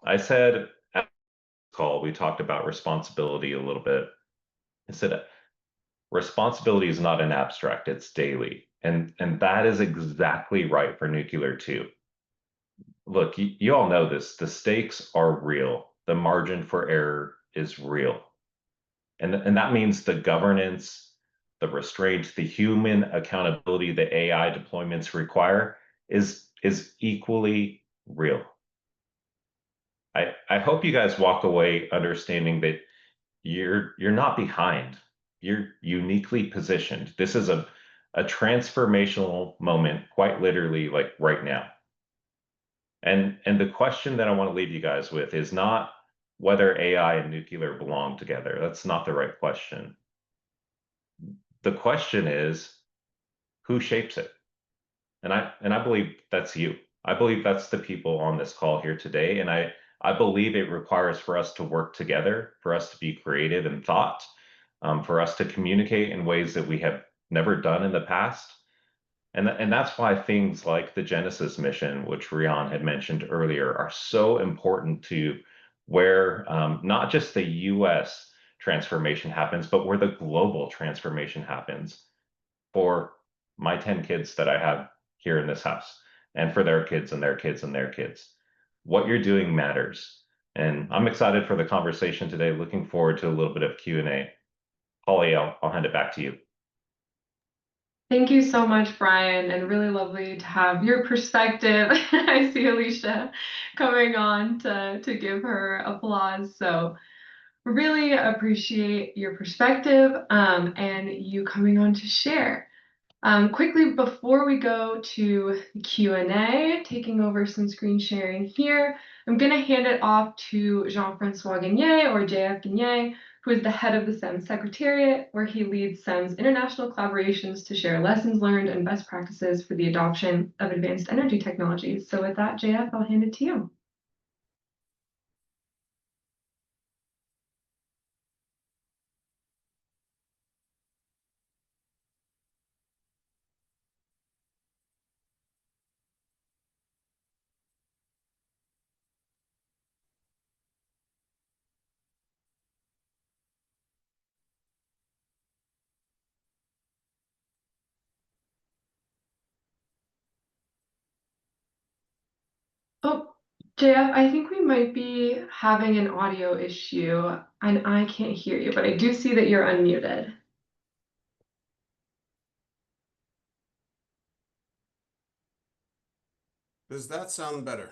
I said at the call we talked about responsibility a little bit. I said responsibility is not an abstract; it's daily, and that is exactly right for nuclear too. Look, you all know this. The stakes are real. The margin for error is real. And that means the governance, the restraint, the human accountability that AI deployments require is equally real. I hope you guys walk away understanding that you're not behind. You're uniquely positioned. This is a transformational moment, quite literally, like right now. And the question that I want to leave you guys with is not whether AI and nuclear belong together. That's not the right question. The question is who shapes it? And I believe that's you. I believe that's the people on this call here today. And I believe it requires for us to work together, for us to be creative in thought, for us to communicate in ways that we have never done in the past. And that's why things like the Genesis mission, which Rian had mentioned earlier, are so important to where not just the US transformation happens, but where the global transformation happens for my 10 kids that I have here in this house, and for their kids and their kids and their kids. What you're doing matters. And I'm excited for the conversation today. Looking forward to a little bit of Q&A. Holly, I'll hand it back to you. Thank you so much, Brian, and really lovely to have your perspective. I see Alicia coming on to give her applause. So really appreciate your perspective and you coming on to share. Quickly, before we go to the Q&A, taking over some screen sharing here, I'm going to hand it off to Jean-Francois Gagné, or JF Gagné, who is the head of the SEMS Secretariat, where he leads SEMS international collaborations to share lessons learned and best practices for the adoption of advanced energy technologies. So with that, JF, I'll hand it to you. Oh, JF, I think we might be having an audio issue, and I can't hear you, but I do see that you're unmuted. Does that sound better?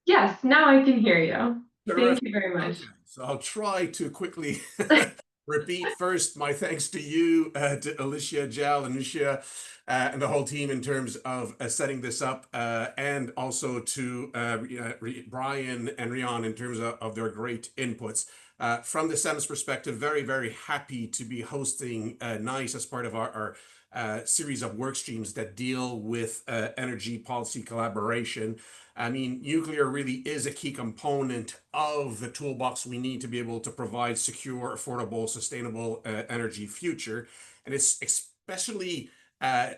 Yes, now I can hear you. Terrific. Thank you very much. Okay, so I'll try to quickly repeat first my thanks to you, to Alicia, Jal, and Nushia, and the whole team in terms of setting this up, and also to Brian and Rian in terms of their great inputs. From the SEMS perspective, very, very happy to be hosting NICE as part of our series of work streams that deal with energy policy collaboration. I mean, nuclear really is a key component of the toolbox we need to be able to provide secure, affordable, sustainable energy future. And it's especially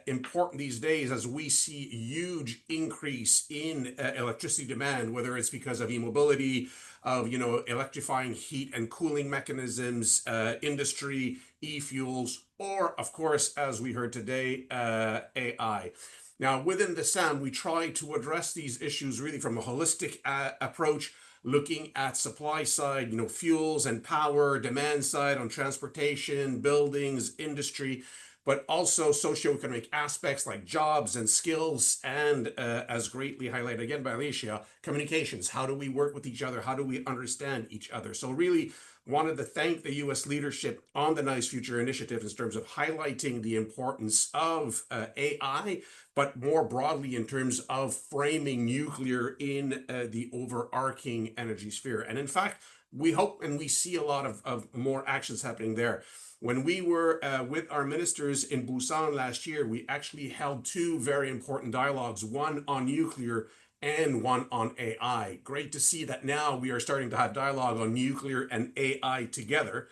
important these days as we see a huge increase in electricity demand, whether it's because of e-mobility, of electrifying heat and cooling mechanisms, industry, e-fuels, or of course, as we heard today, AI. Now, within the SAM, we try to address these issues really from a holistic approach, looking at supply side, fuels and power, demand side on transportation, buildings, industry, but also socioeconomic aspects like jobs and skills, and as greatly highlighted again by Alicia, communications. How do we work with each other? How do we understand each other? So really wanted to thank the U.S. leadership on the NICE Future Initiative in terms of highlighting the importance of AI, but more broadly in terms of framing nuclear in the overarching energy sphere. And in fact, we hope and we see a lot of more actions happening there. When we were with our ministers in Busan last year, we actually held two very important dialogues, one on nuclear and one on AI. Great to see that now we are starting to have dialogue on nuclear and AI together,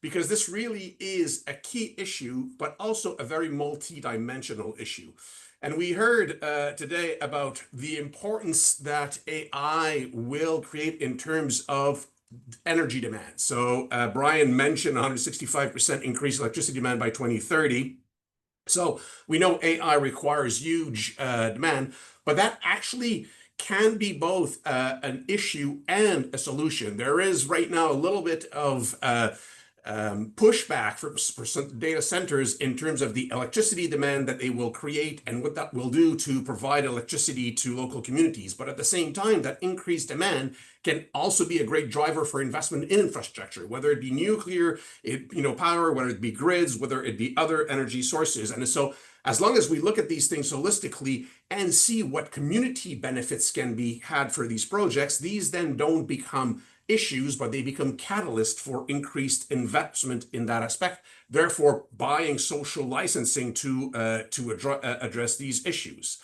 because this really is a key issue, but also a very multi-dimensional issue. And we heard today about the importance that AI will create in terms of energy demand. So Brian mentioned 165% increase in electricity demand by 2030. So we know AI requires huge demand, but that actually can be both an issue and a solution. There is right now a little bit of pushback for some data centers in terms of the electricity demand that they will create and what that will do to provide electricity to local communities. But at the same time, that increased demand can also be a great driver for investment in infrastructure, whether it be nuclear, power, whether it be grids, whether it be other energy sources. And so as long as we look at these things holistically and see what community benefits can be had for these projects, these then don't become issues, but they become catalyst for increased investment in that aspect, therefore buying social licensing to address these issues.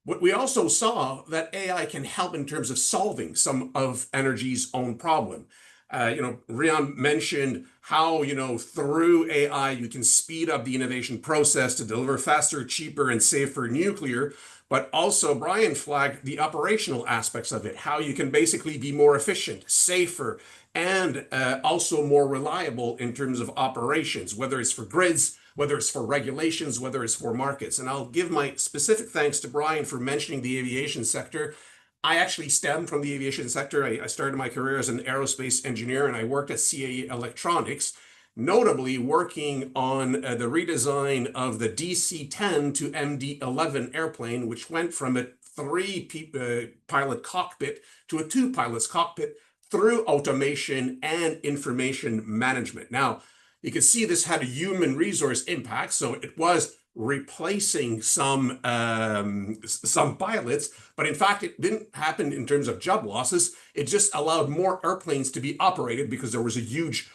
What we also saw that AI can help in terms of solving some of energy's own problem. Rian mentioned how, through AI, you can speed up the innovation process to deliver faster, cheaper, and safer nuclear. But also Brian flagged the operational aspects of it, how you can basically be more efficient, safer, and also more reliable in terms of operations, whether it's for grids, whether it's for regulations, whether it's for markets. And I'll give my specific thanks to Brian for mentioning the aviation sector. I actually stem from the aviation sector. I started my career as an aerospace engineer, and I worked at CAE Electronics, notably working on the redesign of the DC-10 to MD-11 airplane, which went from a three-pilot cockpit to a two-pilot cockpit through automation and information management. Now, you can see this had a human resource impact, so it was replacing some pilots, but in fact, it didn't happen in terms of job losses. It just allowed more airplanes to be operated because there was a huge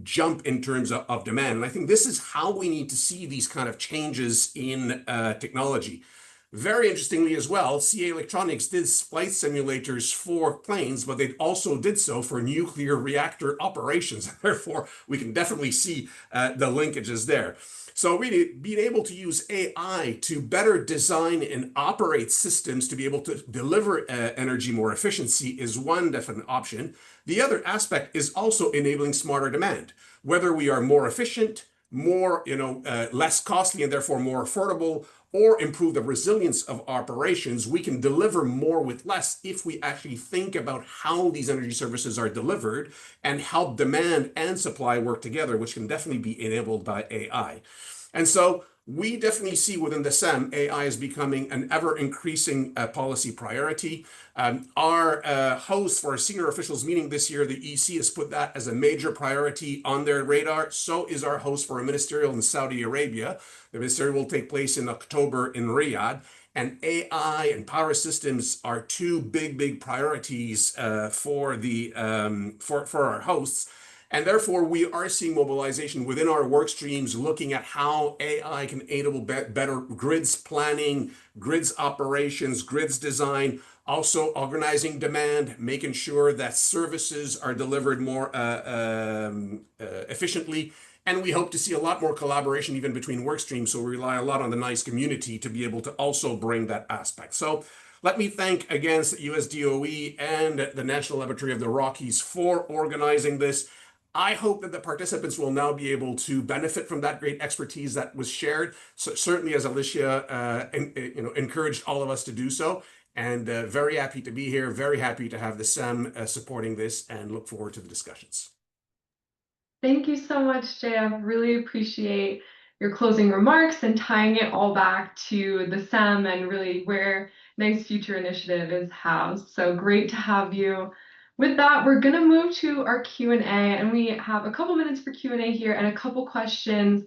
jump in terms of demand. And I think this is how we need to see these kind of changes in technology. Very interestingly as well, CAE Electronics did flight simulators for planes, but they also did so for nuclear reactor operations. Therefore, we can definitely see the linkages there. So really being able to use AI to better design and operate systems to be able to deliver energy more efficiency is one definite option. The other aspect is also enabling smarter demand, whether we are more efficient, more, less costly and therefore more affordable, or improve the resilience of operations. We can deliver more with less if we actually think about how these energy services are delivered and how demand and supply work together, which can definitely be enabled by AI. And so we definitely see within the SEM, AI is becoming an ever-increasing policy priority. Our host for a senior officials meeting this year, the EC, has put that as a major priority on their radar. So is our host for a ministerial in Saudi Arabia. The ministerial will take place in October in Riyadh. And AI and power systems are two big priorities for our hosts. And therefore, we are seeing mobilization within our work streams, looking at how AI can enable better grids planning, grids operations, grids design, also organizing demand, making sure that services are delivered more efficiently. And we hope to see a lot more collaboration even between work streams. So we rely a lot on the NICE community to be able to also bring that aspect. So let me thank again US DOE and the National Laboratory of the Rockies for organizing this. I hope that the participants will now be able to benefit from that great expertise that was shared. So certainly, as Alicia encouraged all of us to do so, and very happy to be here, very happy to have the SEM supporting this, and look forward to the discussions. Thank you so much, JF. Really appreciate your closing remarks and tying it all back to the SEM and really where NICE Future Initiative is housed. So great to have you. With that, we're going to move to our Q&A, and we have a couple minutes for Q&A here and a couple questions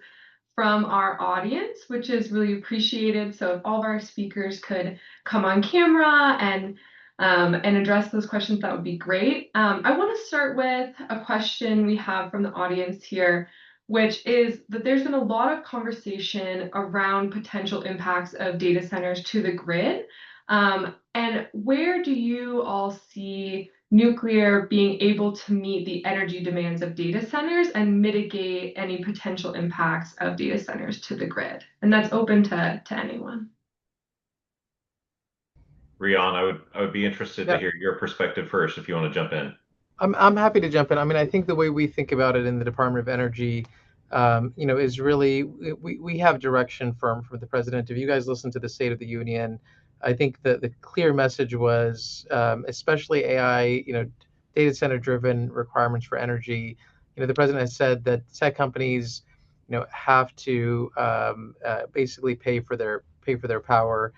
from our audience, which is really appreciated. So if all of our speakers could come on camera and address those questions, that would be great. I want to start with a question we have from the audience here, which is that there's been a lot of conversation around potential impacts of data centers to the grid. And where do you all see nuclear being able to meet the energy demands of data centers and mitigate any potential impacts of data centers to the grid. And that's open to anyone. Rian, I would be interested to hear your perspective first if you want to jump in. I'm happy to jump in. I mean, I think the way we think about it in the Department of Energy, is really we have direction from the president. If you guys listen to the State of the Union, I think the clear message was, especially AI, data center driven requirements for energy. The president has said that tech companies, have to basically pay for their power.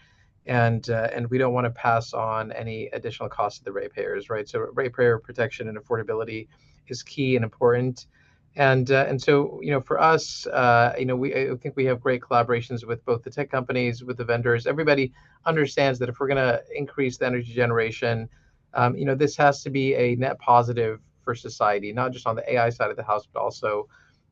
And we don't want to pass on any additional costs to the ratepayers, right? So ratepayer protection and affordability is key and important. And so for us, I think we have great collaborations with both the tech companies, with the vendors. Everybody understands that if we're going to increase the energy generation, this has to be a net positive for society, not just on the AI side of the house, but also,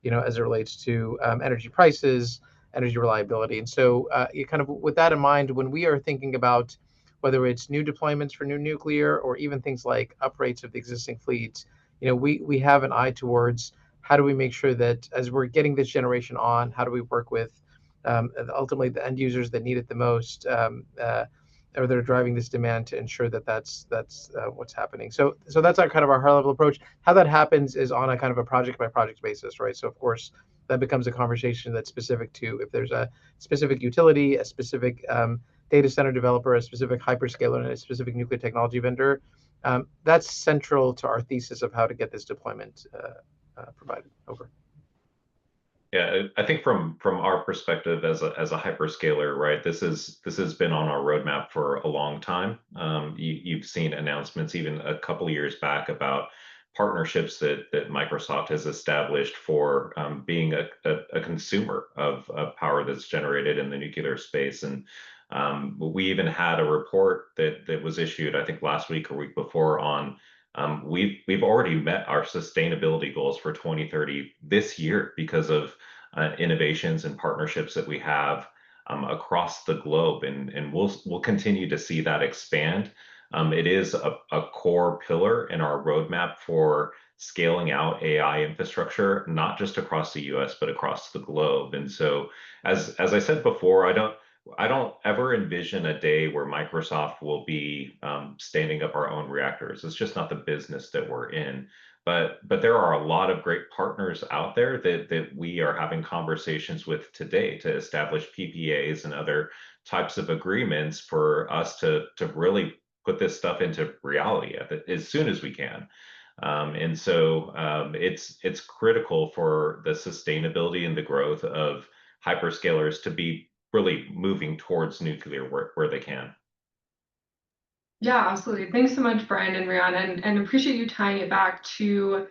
as it relates to energy prices, energy reliability. And so you kind of with that in mind, when we are thinking about whether it's new deployments for new nuclear or even things like uprates of the existing fleets, we have an eye towards how do we make sure that as we're getting this generation on, how do we work with ultimately the end users that need it the most, or that are driving this demand to ensure that that's what's happening. So that's our kind of our high level approach. How that happens is on a kind of a project by project basis, right? So of course, that becomes a conversation that's specific to if there's a specific utility, a specific data center developer, a specific hyperscaler, and a specific nuclear technology vendor. That's central to our thesis of how to get this deployment provided. Over. Yeah, I think from our perspective as a hyperscaler, right? This has been on our roadmap for a long time. You've seen announcements even a couple of years back about partnerships that Microsoft has established for being a consumer of power that's generated in the nuclear space. And we even had a report that was issued, I think last week or week before, on we've already met our sustainability goals for 2030 this year because of innovations and partnerships that we have across the globe, and we'll continue to see that expand. It is a core pillar in our roadmap for scaling out AI infrastructure, not just across the US, but across the globe. And so, as I said before, I don't ever envision a day where Microsoft will be standing up our own reactors. It's just not the business that we're in. But there are a lot of great partners out there that we are having conversations with today to establish PPAs and other types of agreements for us to really put this stuff into reality as soon as we can. And so it's critical for the sustainability and the growth of hyperscalers to be really moving towards nuclear where they can. Yeah, absolutely. Thanks so much, Brian and Rihanna, and appreciate you tying it back to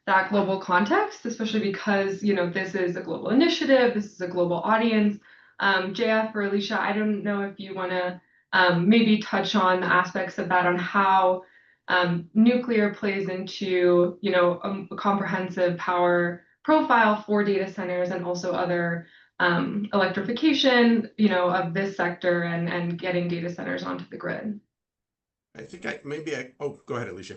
that global context, especially because, this is a global initiative, this is a global audience. JF or Alicia, I don't know if you want to maybe touch on the aspects of that, on how nuclear plays into, a comprehensive power profile for data centers and also other electrification, of this sector and getting data centers onto the grid. I think go ahead, Alicia.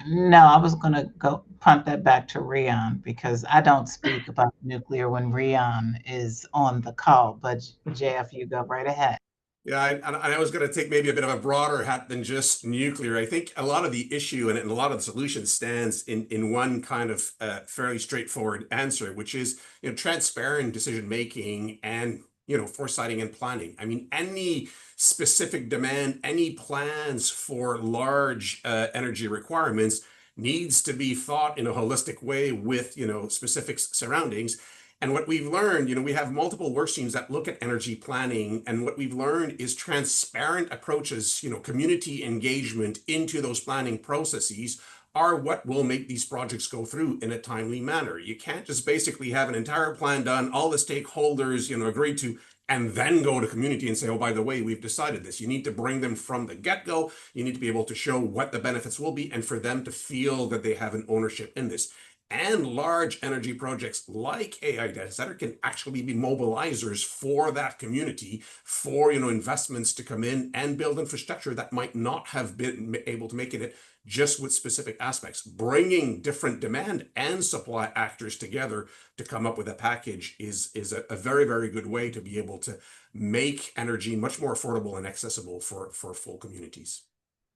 No, I was going to go punt that back to Rian because I don't speak about nuclear when Rian is on the call, but JF, you go right ahead. Yeah, and I was going to take maybe a bit of a broader hat than just nuclear. I think a lot of the issue and a lot of the solution stands in one kind of fairly straightforward answer, which is transparent decision making and foresighting and planning. I mean, any specific demand, any plans for large energy requirements needs to be thought in a holistic way with specific surroundings. And what we've learned, we have multiple work streams that look at energy planning. And what we've learned is transparent approaches, community engagement into those planning processes are what will make these projects go through in a timely manner. You can't just basically have an entire plan done, all the stakeholders, agree to, and then go to community and say, oh, by the way, we've decided this. You need to bring them from the get-go. You need to be able to show what the benefits will be and for them to feel that they have an ownership in this. And large energy projects like AI data center can actually be mobilizers for that community, for investments to come in and build infrastructure that might not have been able to make it just with specific aspects. Bringing different demand and supply actors together to come up with a package is a very, very good way to be able to make energy much more affordable and accessible for full communities.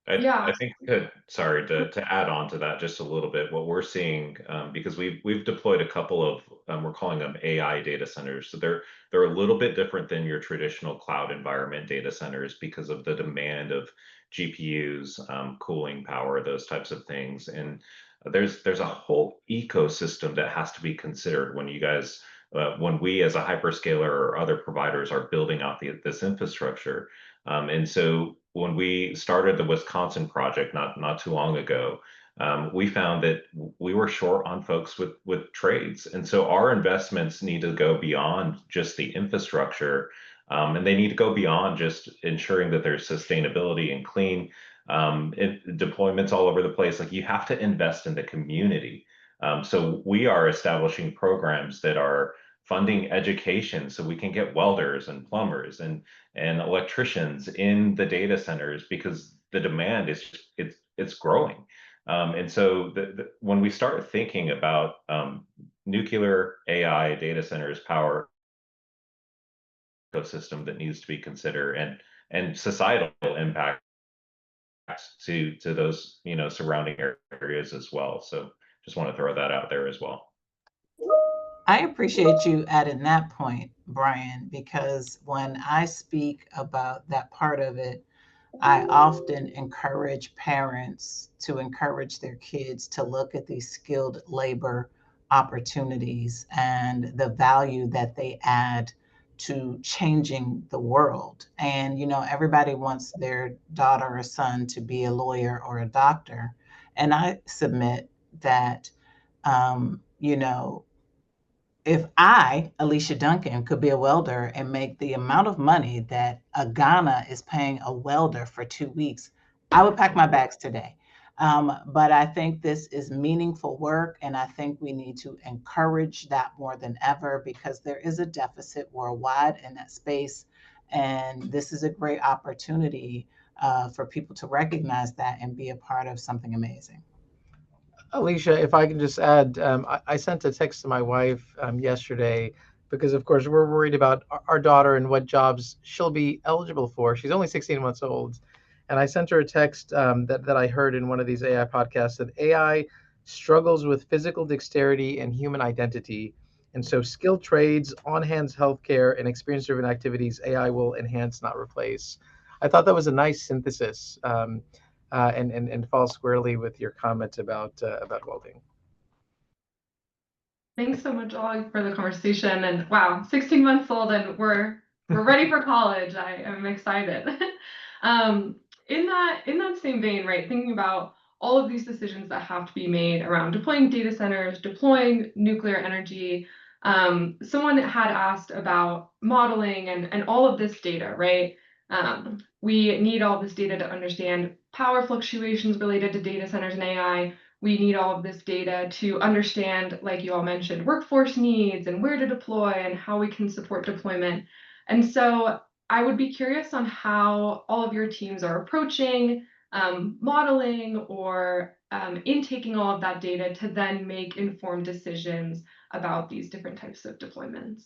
I think sorry to add on to that just a little bit. What we're seeing, because we've deployed a couple of we're calling them AI data centers. So they're a little bit different than your traditional cloud environment data centers because of the demand of GPUs, cooling power, those types of things. And there's a whole ecosystem that has to be considered when you guys when we as a hyperscaler or other providers are building out this infrastructure. And so when we started the Wisconsin project not too long ago, we found that we were short on folks with trades. And so our investments need to go beyond just the infrastructure, and they need to go beyond just ensuring that there's sustainability and clean deployments all over the place. Like, you have to invest in the community. So we are establishing programs that are funding education so we can get welders and plumbers and electricians in the data centers, because the demand is it's growing. And so when we start thinking about nuclear, AI, data centers, power ecosystem that needs to be considered, and societal impact to those surrounding areas as well. So just want to throw that out there as well. I appreciate you adding that point, Brian, because when I speak about that part of it, I often encourage parents to encourage their kids to look at these skilled labor opportunities and the value that they add to changing the world. And, everybody wants their daughter or son to be a lawyer or a doctor. And I submit that, if I, Alicia Duncan, could be a welder and make the amount of money that a Ghana is paying a welder for 2 weeks, I would pack my bags today. But I think this is meaningful work, and I think we need to encourage that more than ever, because there is a deficit worldwide in that space. And this is a great opportunity for people to recognize that and be a part of something amazing. Alicia, if I can just add, I sent a text to my wife yesterday because, of course, we're worried about our daughter and what jobs she'll be eligible for. She's only 16 months old. And I sent her a text that I heard in one of these AI podcasts, that AI struggles with physical dexterity and human identity. And so skilled trades, on-hands healthcare, and experience-driven activities, AI will enhance, not replace. I thought that was a nice synthesis. And falls squarely with your comment about welding. Thanks so much, all, for the conversation. And wow, 16 months old, and we're ready for college. I am excited. In that same vein, right? Thinking about all of these decisions that have to be made around deploying data centers, deploying nuclear energy. Someone had asked about modeling and all of this data, right? We need all this data to understand power fluctuations related to data centers and AI. We need all of this data to understand, like you all mentioned, workforce needs and where to deploy and how we can support deployment. And so I would be curious on how all of your teams are approaching modeling or intaking all of that data to then make informed decisions about these different types of deployments.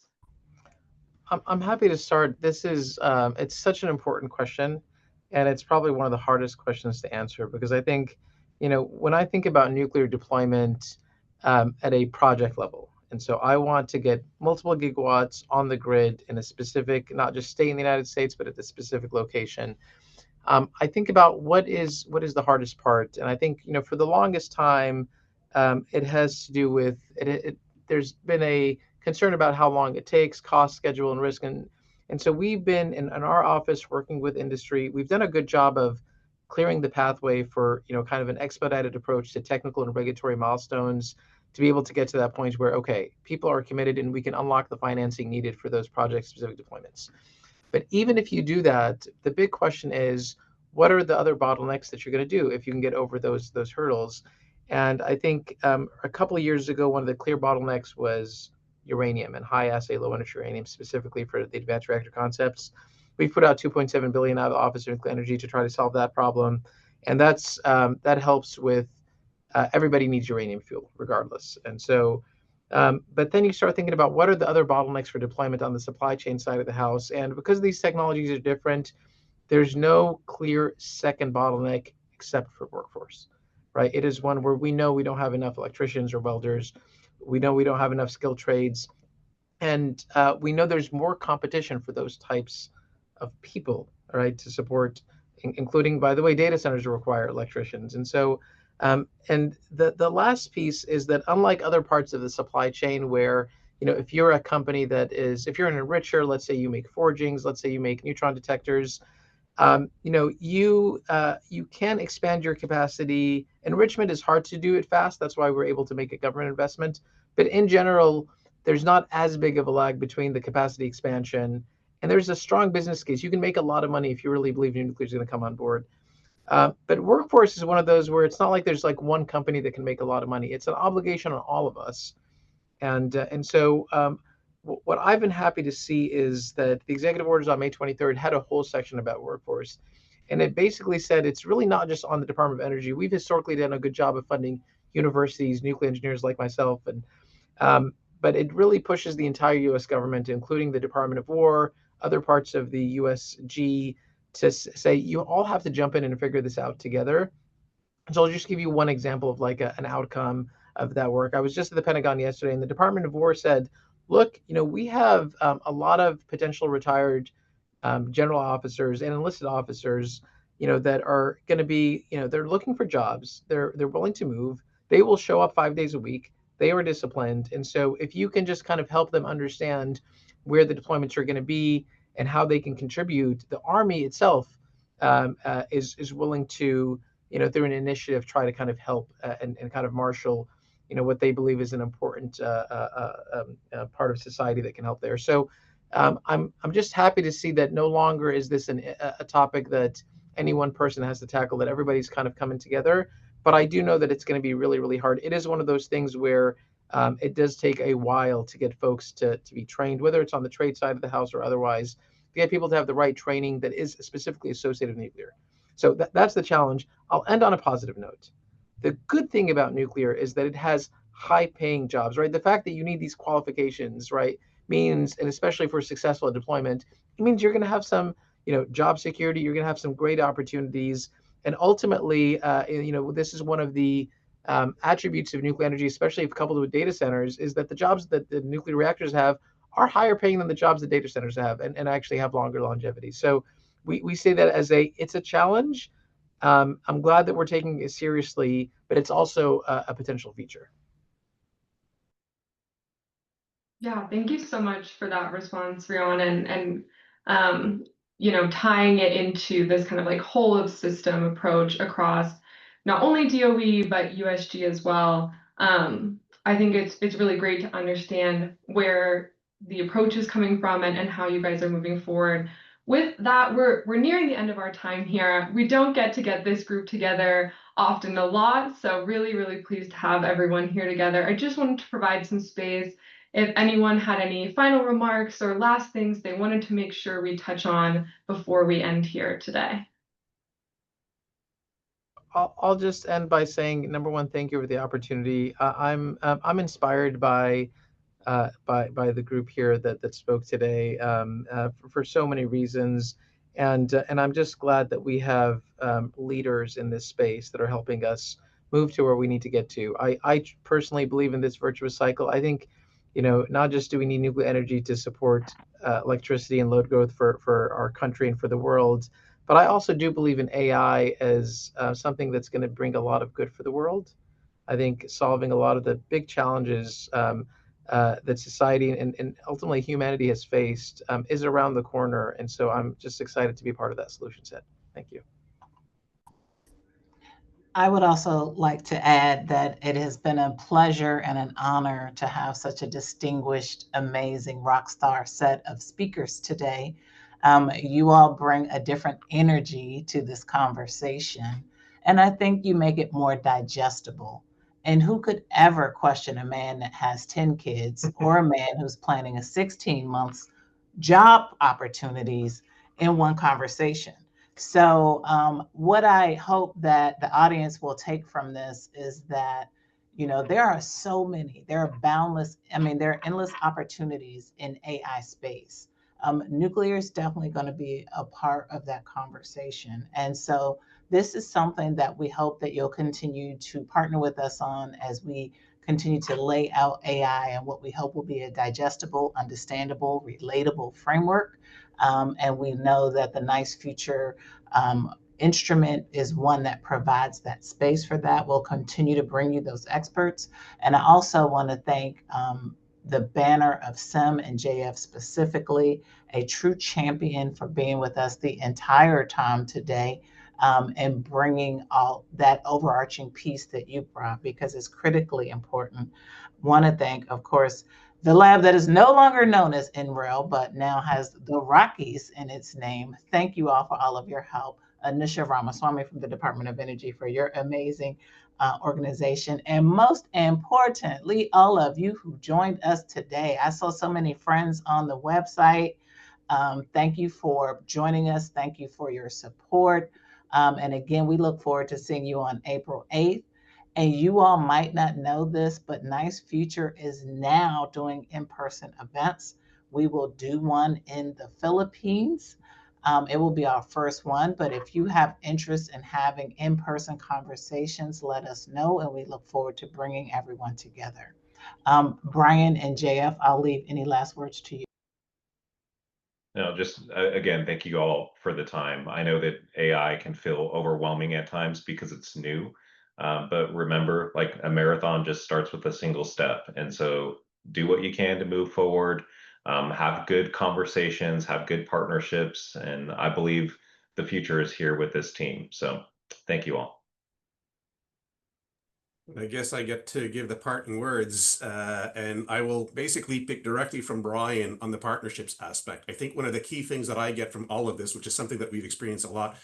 I'm happy to start. This is it's such an important question, and it's probably one of the hardest questions to answer, because I think, when I think about nuclear deployment at a project level, and so I want to get multiple gigawatts on the grid in a specific, not just state in the United States, but at the specific location. I think about what is the hardest part, and I think, for the longest time, it has to do with it. There's been a concern about how long it takes, cost, schedule, and risk. And so we've been in our office working with industry. We've done a good job of clearing the pathway for, kind of an expedited approach to technical and regulatory milestones to be able to get to that point where, okay, people are committed and we can unlock the financing needed for those project-specific deployments. But even if you do that, the big question is, what are the other bottlenecks that you're going to do if you can get over those hurdles? And I think a couple of years ago, one of the clear bottlenecks was uranium and high assay low enriched uranium, specifically for the advanced reactor concepts. We've put out $2.7 billion out of the Office of Nuclear Energy to try to solve that problem. and that helps with everybody needs uranium fuel regardless. And so, but then you start thinking about what are the other bottlenecks for deployment on the supply chain side of the house, and because these technologies are different, there's no clear second bottleneck except for workforce, right? It is one where we know we don't have enough electricians or welders. We know we don't have enough skilled trades. And we know there's more competition for those types of people, right, to support, including, by the way, data centers require electricians. And so, and the last piece is that unlike other parts of the supply chain where, if you're a company if you're an enricher, let's say you make forgings, let's say you make neutron detectors, you can expand your capacity. Enrichment is hard to do it fast. That's why we're able to make a government investment. But in general, there's not as big of a lag between the capacity expansion, and there's a strong business case. You can make a lot of money if you really believe nuclear is going to come on board. But workforce is one of those where it's not like there's like one company that can make a lot of money. It's an obligation on all of us. And so what I've been happy to see is that the executive orders on May 23rd had a whole section about workforce. And it basically said it's really not just on the Department of Energy. We've historically done a good job of funding universities, nuclear engineers like myself, but it really pushes the entire U.S. government, including the Department of War, other parts of the USG, to say you all have to jump in and figure this out together. So I'll just give you one example of like an outcome of that work. I was just at the Pentagon yesterday, and the Department of War said, look, we have a lot of potential retired general officers and enlisted officers, that are going to be, they're looking for jobs. They're willing to move. They will show up 5 days a week. They are disciplined. And so if you can just kind of help them understand where the deployments are going to be and how they can contribute, the Army itself is willing to, through an initiative, try to kind of help and kind of marshal, what they believe is an important part of society that can help there. So I'm just happy to see that no longer is this a topic that any one person has to tackle, that everybody's kind of coming together. But I do know that it's going to be really, really hard. It is one of those things where it does take a while to get folks to be trained, whether it's on the trade side of the house or otherwise, to get people to have the right training that is specifically associated with nuclear. So that's the challenge. I'll end on a positive note. The good thing about nuclear is that it has high-paying jobs, right? The fact that you need these qualifications, right, means, and especially for successful deployment, it means you're going to have some, job security. You're going to have some great opportunities. And ultimately, this is one of the attributes of nuclear energy, especially if coupled with data centers, is that the jobs that the nuclear reactors have are higher paying than the jobs that data centers have, and actually have longer longevity. So we say that as it's a challenge. I'm glad that we're taking it seriously, but it's also a potential feature. Yeah, thank you so much for that response, Rion, and tying it into this kind of like whole of system approach across not only DOE but USG as well. I think it's really great to understand where the approach is coming from and how you guys are moving forward. With that, we're nearing the end of our time here. We don't get this group together often a lot, so really, really pleased to have everyone here together. I just wanted to provide some space if anyone had any final remarks or last things they wanted to make sure we touch on before we end here today. I'll just end by saying, number one, thank you for the opportunity. I'm inspired by the group here that spoke today for so many reasons, and I'm just glad that we have leaders in this space that are helping us move to where we need to get to. I personally believe in this virtuous cycle. I think, not just do we need nuclear energy to support electricity and load growth for our country and for the world, but I also do believe in AI as something that's going to bring a lot of good for the world. I think solving a lot of the big challenges that society and ultimately humanity has faced is around the corner. And so I'm just excited to be part of that solution set. Thank you. I would also like to add that it has been a pleasure and an honor to have such a distinguished, amazing rock star set of speakers today. You all bring a different energy to this conversation, and I think you make it more digestible. And who could ever question a man that has 10 kids or a man who's planning a 16 months job opportunities in one conversation? So what I hope that the audience will take from this is that, there are so many, there are boundless, there are endless opportunities in AI space. Nuclear is definitely going to be a part of that conversation. And so this is something that we hope that you'll continue to partner with us on as we continue to lay out AI and what we hope will be a digestible, understandable, relatable framework. And we know that the Nice Future instrument is one that provides that space for that. We'll continue to bring you those experts. And I also want to thank the banner of SEM and JF specifically, a true champion for being with us the entire time today, and bringing all that overarching piece that you brought, because it's critically important. Want to thank, of course, the lab that is no longer known as NREL, but now has the Rockies in its name. Thank you all for all of your help. Anisha Ramaswamy from the Department of Energy for your amazing organization. And most importantly, all of you who joined us today. I saw so many friends on the website. Thank you for joining us. Thank you for your support. And again, we look forward to seeing you on April 8th. And you all might not know this, but Nice Future is now doing in-person events. We will do one in the Philippines. It will be our first one, but if you have interest in having in-person conversations, let us know, and we look forward to bringing everyone together. Brian and JF, I'll leave any last words to you. No, just again, thank you all for the time. I know that AI can feel overwhelming at times because it's new, but remember, like a marathon just starts with a single step. And so do what you can to move forward, have good conversations, have good partnerships. And I believe the future is here with this team. So thank you all. I guess I get to give the parting words, and I will basically pick directly from Brian on the partnerships aspect. I think one of the key things that I get from all of this, which is something that we've experienced a lot,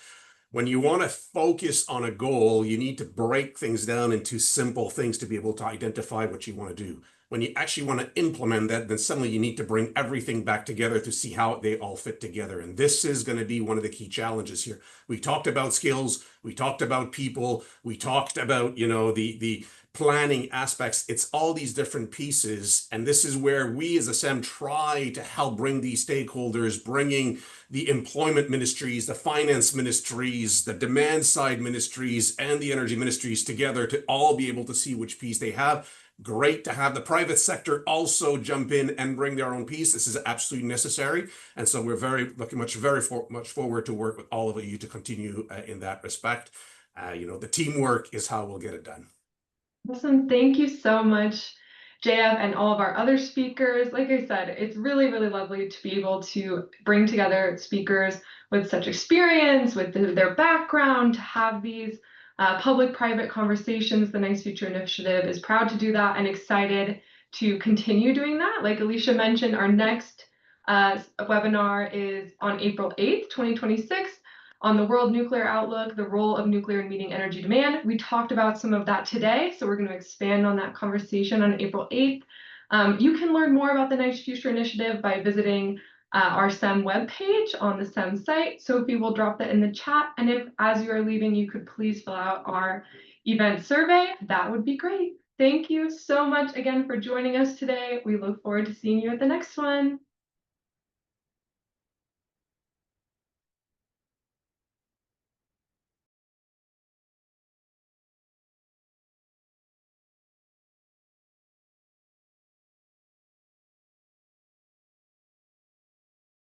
when you want to focus on a goal, you need to break things down into simple things to be able to identify what you want to do. When you actually want to implement that, then suddenly you need to bring everything back together to see how they all fit together. And this is going to be one of the key challenges here. We talked about skills, we talked about people, we talked about, the planning aspects. It's all these different pieces. And this is where we as a SEM try to help bring these stakeholders, bringing the employment ministries, the finance ministries, the demand side ministries, and the energy ministries together to all be able to see which piece they have. Great to have the private sector also jump in and bring their own piece. This is absolutely necessary. And so we're very much forward to work with all of you to continue in that respect. The teamwork is how we'll get it done. Awesome. Thank you so much, JF, and all of our other speakers. Like I said, it's really, really lovely to be able to bring together speakers with such experience, with their background, to have these public-private conversations. The Nice Future Initiative is proud to do that and excited to continue doing that. Like Alicia mentioned, our next webinar is on April 8th, 2026. On the World Nuclear Outlook, the role of nuclear in meeting energy demand. We talked about some of that today, so we're going to expand on that conversation on April 8th. You can learn more about the Nice Future Initiative by visiting our SEM webpage on the SEM site. Sophie will drop that in the chat, and if, as you are leaving, you could please fill out our event survey, that would be great. Thank you so much again for joining us today. We look forward to seeing you at the next one.